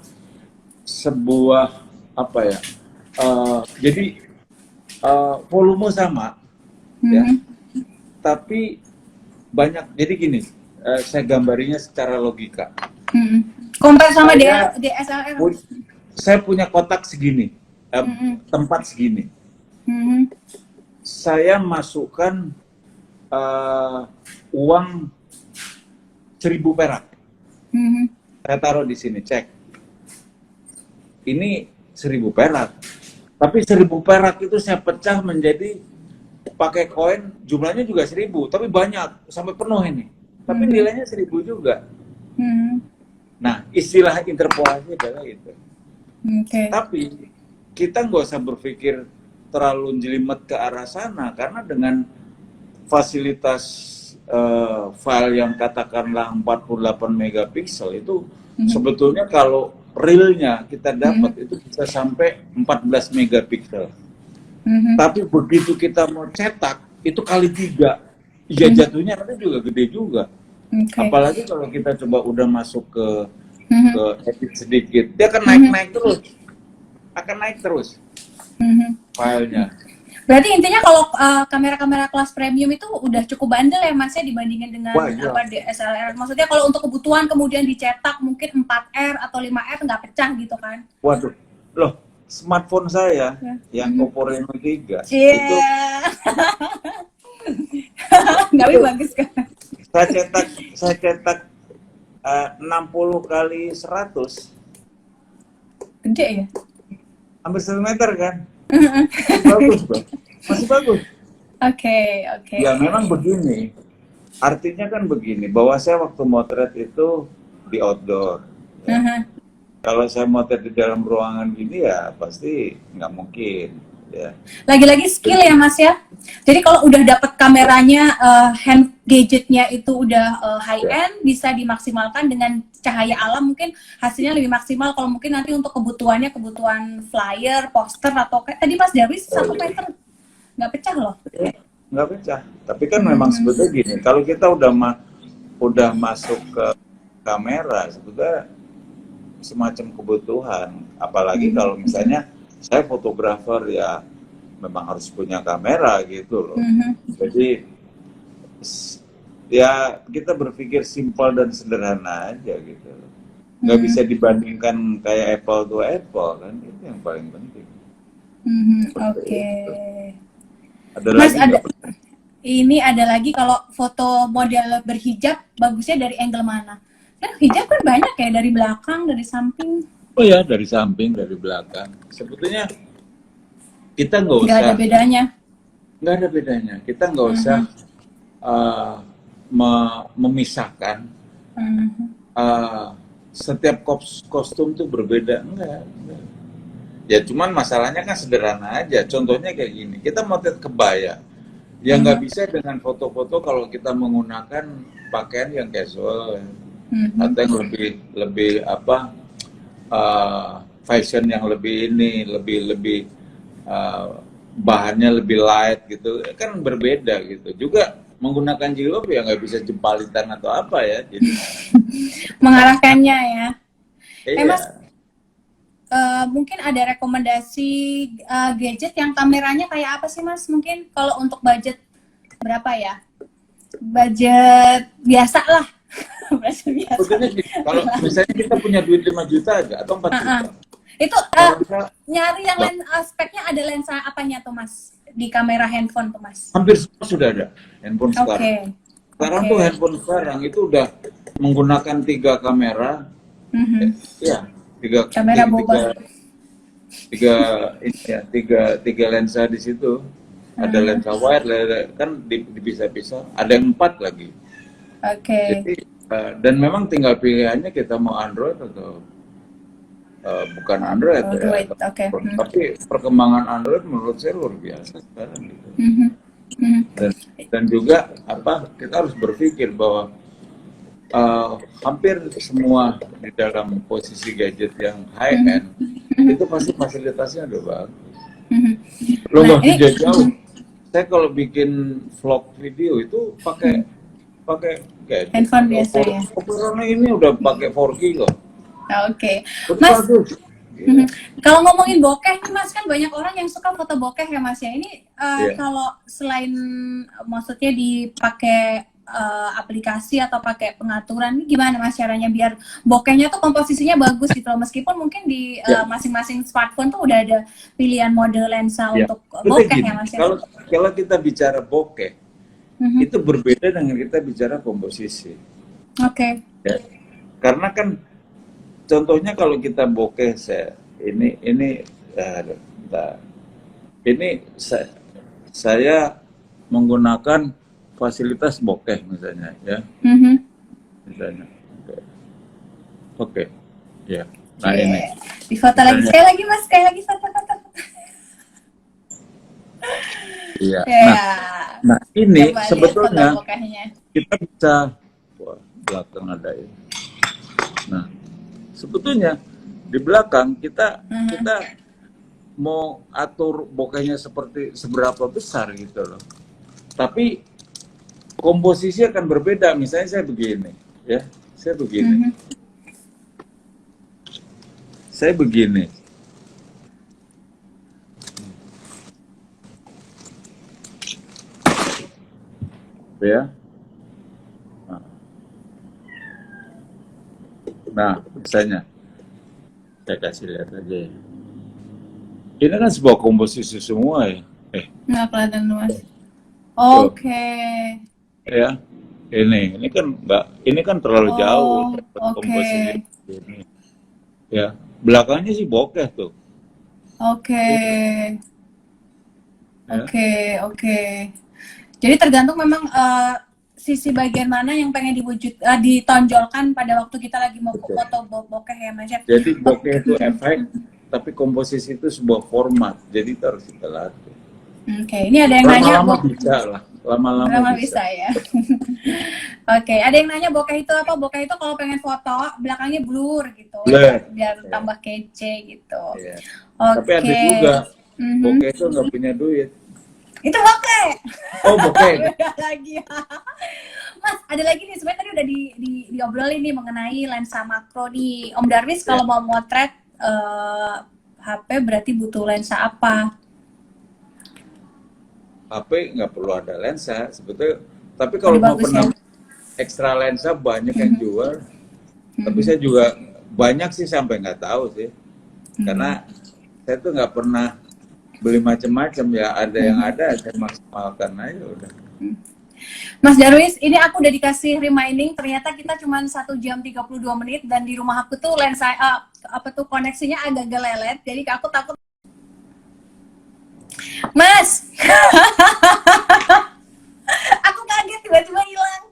sebuah apa ya? Jadi volume sama ya, Mhm, tapi banyak. Jadi gini, saya gambarinya secara logika. mhm. Compare sama Saya DSLR. saya punya kotak segini, Mhm, tempat segini. mhm, Saya masukkan uang 1.000 perak. mhm, Saya taruh di sini, cek. Ini 1.000 perak. Tapi 1.000 perak itu saya pecah menjadi pakai koin, jumlahnya juga 1.000, tapi banyak, sampai penuh ini. Tapi mhm, nilainya 1.000 juga. mhm. Nah, istilah interpolasi adalah itu. Oke. Tapi kita nggak usah berpikir terlalu jelimet ke arah sana, karena dengan fasilitas file yang katakanlah 48 megapiksel itu Mhm, sebetulnya kalau realnya kita dapat mhm, itu bisa sampai 14 megapiksel. mhm. Tapi begitu kita mau cetak itu kali 3, ya Mhm. jatuhnya nanti juga gede juga. Oke. Apalagi kalau kita coba udah masuk ke Mhm, edit sedikit, dia akan mhm, naik terus mhm. filenya. Berarti intinya kalau kamera-kamera kelas premium itu udah cukup bandel ya Mas ya dibandingin dengan Wah iya, apa DSLR. Maksudnya kalau untuk kebutuhan kemudian dicetak mungkin 4R atau 5R nggak pecah gitu kan? waduh, loh smartphone saya Ya. yang Mhm. Oppo Reno 3 Iya. itu Tapi itu bagus kan? saya cetak 60 kali 100, Gede ya? hampir 1 meter kan? Masih bagus, Bro. Masih bagus. Oke, oke. Ya memang begini, artinya kan begini, bahwa saya waktu motret itu di outdoor. Ya. Kalau saya motret di dalam ruangan gini ya pasti nggak mungkin. Ya. Lagi-lagi skill ya Mas ya. Jadi kalau udah dapet kameranya, hand gadgetnya itu udah high end, bisa dimaksimalkan dengan cahaya alam, mungkin hasilnya lebih maksimal. Kalau mungkin nanti untuk kebutuhan flyer, poster, atau kayak tadi Mas Jarwi 1 meter nggak pecah loh. Nggak pecah. Tapi kan memang sebetulnya gini, kalau kita udah masuk ke kamera, sebetulnya semacam kebutuhan. Apalagi kalau misalnya saya fotografer ya memang harus punya kamera gitu loh. Jadi ya kita berpikir simpel dan sederhana aja gitu. Nggak bisa dibandingkan kayak Apple to Apple kan, itu yang paling penting. Oke. Ada Mas, lagi ini ada lagi, kalau foto model berhijab bagusnya dari angle mana? Kan hijab kan banyak ya, dari belakang, dari samping. Oh ya, dari samping, dari belakang. Sebetulnya kita nggak usah. Nggak ada bedanya. Nggak ada bedanya. Kita nggak usah memisahkan. Setiap kostum tuh berbeda. Enggak. Ya cuman masalahnya kan sederhana aja. Contohnya kayak gini. Kita motret kebaya. Ya nggak bisa dengan foto-foto kalau kita menggunakan pakaian yang casual. Atau yang lebih apa, fashion yang lebih bahannya lebih light gitu, kan berbeda gitu. Juga menggunakan jilbab ya nggak bisa jempalitan atau apa ya, jadi mengarahkannya ya. Mas, mungkin ada rekomendasi gadget yang kameranya kayak apa sih Mas? Mungkin kalau untuk budget berapa ya? Budget biasa lah. Kalau misalnya kita punya duit 5 juta aja atau 4 juta. Itu nyari yang speknya ada lensa apanya tuh Mas? Di kamera handphone tuh Mas? Hampir semua sudah ada handphone sekarang. Sekarang tuh handphone sekarang itu udah menggunakan 3 kamera. Ya, 3 kamera boba. 3 lensa di situ. Ada lensa wide, kan dipisah-pisah. Ada yang 4 lagi. Jadi, dan memang tinggal pilihannya kita mau Android atau bukan Android tapi perkembangan Android menurut saya luar biasa sekarang gitu. Dan juga kita harus berpikir bahwa hampir semua di dalam posisi gadget yang high end itu pasti fasilitasnya udah bagus. Lo nggak bisa jauh. Saya kalau bikin vlog video itu pakai gadget. Handphone biasa ya. Karena ini udah pakai 4K loh. Oke. Mas, kalau ngomongin bokeh nih Mas, kan banyak orang yang suka foto bokeh ya Mas ya. Ini kalau selain maksudnya dipakai aplikasi atau pakai pengaturan, ini gimana Mas caranya biar bokehnya tuh komposisinya bagus gitu loh. Meskipun mungkin di masing-masing smartphone tuh udah ada pilihan mode lensa untuk bokeh ya Mas ya. Kalau kita bicara bokeh, itu berbeda dengan kita bicara komposisi. Ya. Karena kan contohnya kalau kita bokeh, saya menggunakan fasilitas bokeh misalnya, ya. Misalnya, oke. Ya. Nah ini. Di foto lagi, sekali lagi Mas, sekali lagi foto. Iya. Nah ini coba sebetulnya kita bisa, belakang ada ini. Nah, sebetulnya di belakang kita mau atur bokehnya seberapa besar gitu loh. Tapi komposisi akan berbeda. Misalnya saya begini, ya, saya begini. Saya begini. Ya. Nah, misalnya saya kasih lihat aja ya. Ini kan sebuah komposisi semua ya. Nggak kelihatan Mas. Oke. Ya. ini kan nggak, ini kan terlalu jauh Oh, dapat oke. komposisi ini. Ya, belakangnya sih bokeh tuh. Oke. Ya, Oke, oke. Jadi tergantung memang sisi bagian mana yang pengen ditonjolkan pada waktu kita lagi mau betul. foto bokeh ya Mas ya. Jadi bokeh Oke. itu efek, tapi komposisi itu sebuah format. Jadi itu harus kita latih. Oke, ini ada yang nanya Lama-lama bisa lah, lama-lama berapa bisa. bisa ya. Oke, ada yang nanya bokeh itu apa? Bokeh itu kalau pengen foto belakangnya blur gitu, Blur. biar Ya, tambah kece gitu. ya. Tapi ada Oke. juga Mhm. bokeh itu nggak punya duit. Itu bokeh. Oh bokeh. Beda lagi. Mas, ada lagi nih sebenarnya tadi udah diobrolin nih mengenai lensa makro nih. Om Darwis Ya. kalau mau motret HP berarti butuh lensa apa? HP nggak perlu ada lensa sebetulnya. Tapi Udah kalau mau bagus ya. pernah ekstra lensa banyak yang jual. Tapi saya juga banyak sih sampai nggak tahu sih. Karena saya tuh nggak pernah beli macam-macam ya. Ada yang ada saya maksimalkan aja udah. Mas Darwis, ini aku udah dikasih reminding, ternyata kita cuma 1 jam 32 menit dan di rumah aku tuh lensa apa tuh koneksinya agak-agak lelet, jadi aku takut. Mas, aku kaget tiba-tiba hilang.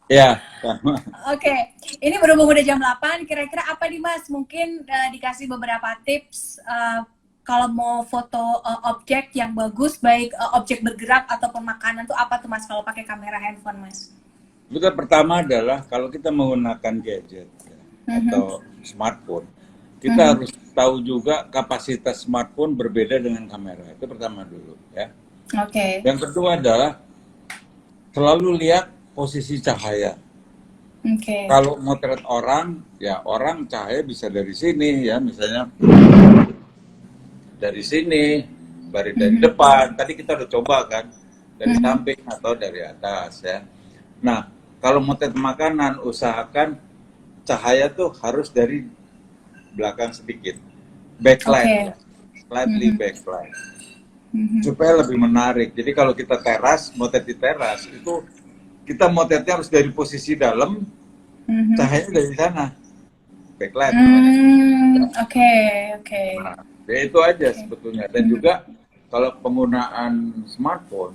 Ya, sama. Oke, ini berhubung udah jam 8, kira-kira apa nih Mas? Mungkin dikasih beberapa tips kalau mau foto objek yang bagus, baik objek bergerak ataupun makanan tuh apa tuh Mas kalau pakai kamera handphone Mas? Itu pertama adalah kalau kita menggunakan gadget ya, atau smartphone, kita harus tahu juga kapasitas smartphone berbeda dengan kamera. Itu pertama dulu ya. Oke. Yang kedua adalah selalu lihat posisi cahaya. Oke. Kalau motret orang, ya orang cahaya bisa dari sini ya, misalnya dari sini, dari depan. Tadi kita udah coba kan, dari samping atau dari atas ya. Nah, kalau motret makanan, usahakan cahaya tuh harus dari belakang sedikit, backlight, ya. Slightly backlight, supaya lebih menarik. Jadi kalau kita teras, motret di teras itu kita motretnya harus dari posisi dalam, cahayanya dari sana, backlight. Oke. Nah, ya itu aja sebetulnya. Dan juga kalau penggunaan smartphone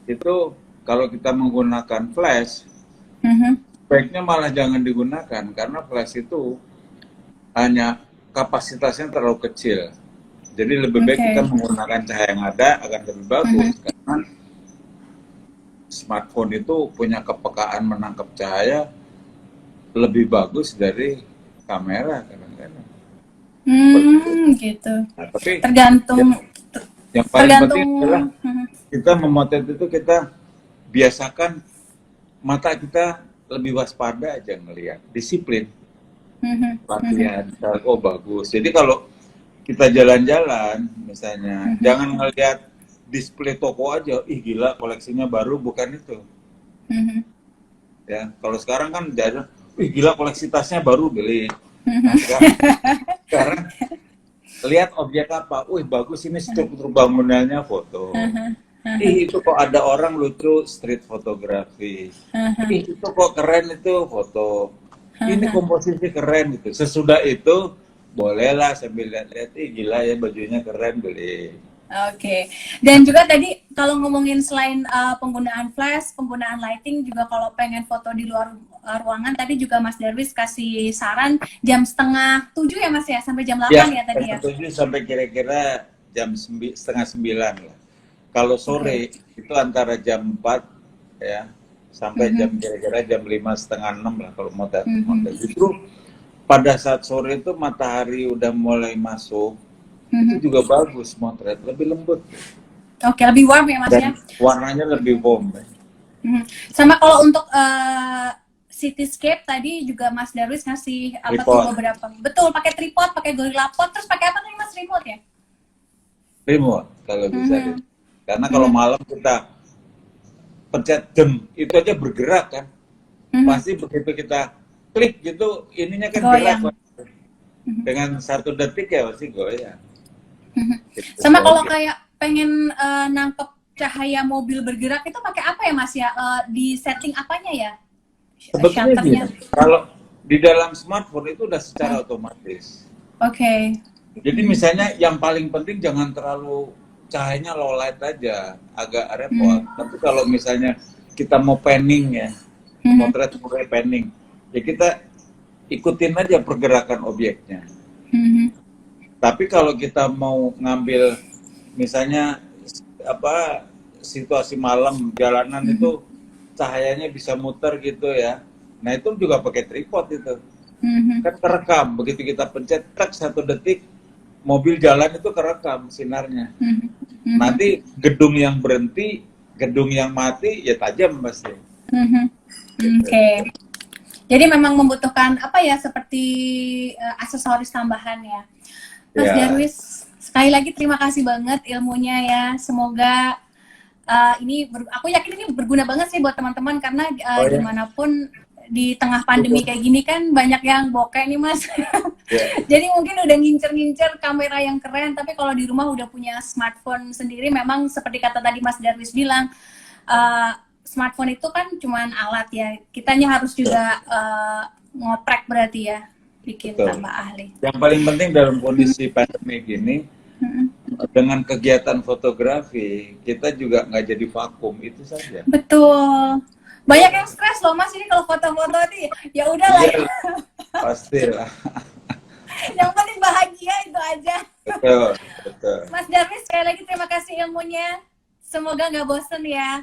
itu kalau kita menggunakan flash, baiknya malah jangan digunakan karena flash itu hanya kapasitasnya terlalu kecil. Jadi lebih baik kita menggunakan cahaya yang ada akan lebih bagus karena smartphone itu punya kepekaan menangkap cahaya lebih bagus dari kamera kadang-kadang. Gitu. Nah, tapi Tergantung. yang paling penting adalah kita memotret itu kita biasakan mata kita lebih waspada aja ngelihat, disiplin, latihan. Oh bagus. Jadi kalau kita jalan-jalan misalnya, jangan ngelihat display toko aja, ih gila koleksinya baru, bukan itu. Ya, kalau sekarang kan jalan, ih gila koleksi tasnya baru beli. Nah, sekarang lihat objek apa, wih bagus ini struktur bangunannya foto. Ih itu kok ada orang lucu street fotografi. Ih itu kok keren itu foto. Ini komposisi keren gitu. Sesudah itu bolehlah sambil lihat-lihat, ih gila ya bajunya keren beli. Oke. Dan juga tadi kalau ngomongin selain penggunaan flash, penggunaan lighting juga kalau pengen foto di luar ruangan tadi juga Mas Darwis kasih saran jam 6:30 ya Mas ya sampai jam 8 ya tadi ya. 7 sampai kira-kira jam 8:30 lah. Kalau sore itu antara jam 4 ya sampai jam kira-kira jam 5:30 lah kalau mau Justru pada saat sore itu matahari udah mulai masuk, itu juga bagus motret, lebih lembut. Oke, lebih warm ya Mas ya. Dan warnanya lebih warm. Sama kalau untuk cityscape tadi juga Mas Darwis ngasih apa tuh beberapa. Betul, pakai tripod, pakai GorillaPod, terus pakai apa nih Mas remote ya? Remote kalau bisa. Karena kalau malam kita pencet jam itu aja bergerak kan. Pasti begitu kita klik gitu ininya kan gerak. Dengan 1 detik ya pasti goyang. Sama kalau kayak pengen nangkep cahaya mobil bergerak itu pakai apa ya Mas ya? Di setting apanya ya? Sebetulnya shutternya. gini, kalau di dalam smartphone itu udah secara otomatis. Oke. Jadi misalnya yang paling penting jangan terlalu cahayanya low light aja, agak repot. Tapi kalau misalnya kita mau panning ya, potret mulai panning, ya kita ikutin aja pergerakan objeknya. Tapi kalau kita mau ngambil misalnya apa situasi malam jalanan itu cahayanya bisa muter gitu ya. Nah itu juga pakai tripod itu. Kan kerekam, begitu kita pencet tak 1 detik mobil jalan itu kerekam sinarnya. Nanti gedung yang berhenti, gedung yang mati ya tajam pasti. Oke. Jadi memang membutuhkan apa ya seperti aksesoris tambahan ya. Mas Darwis, sekali lagi terima kasih banget ilmunya ya. Semoga aku yakin ini berguna banget sih buat teman-teman karena gimana pun di tengah pandemi kayak gini kan banyak yang bokeh nih Mas. Jadi mungkin udah ngincer-ngincer kamera yang keren, tapi kalau di rumah udah punya smartphone sendiri, memang seperti kata tadi Mas Darwis bilang, smartphone itu kan cuman alat ya. Kitanya harus juga ngoprek berarti ya, bikin tambah ahli. Yang paling penting dalam kondisi pandemi gini, dengan kegiatan fotografi, kita juga nggak jadi vakum, itu saja. Betul. Banyak yang stres loh Mas ini kalau foto-foto nih. Ya udahlah. Iya, pastilah. Yang penting bahagia itu aja. Betul, betul. Mas Darwis sekali lagi terima kasih ilmunya. Semoga nggak bosen ya.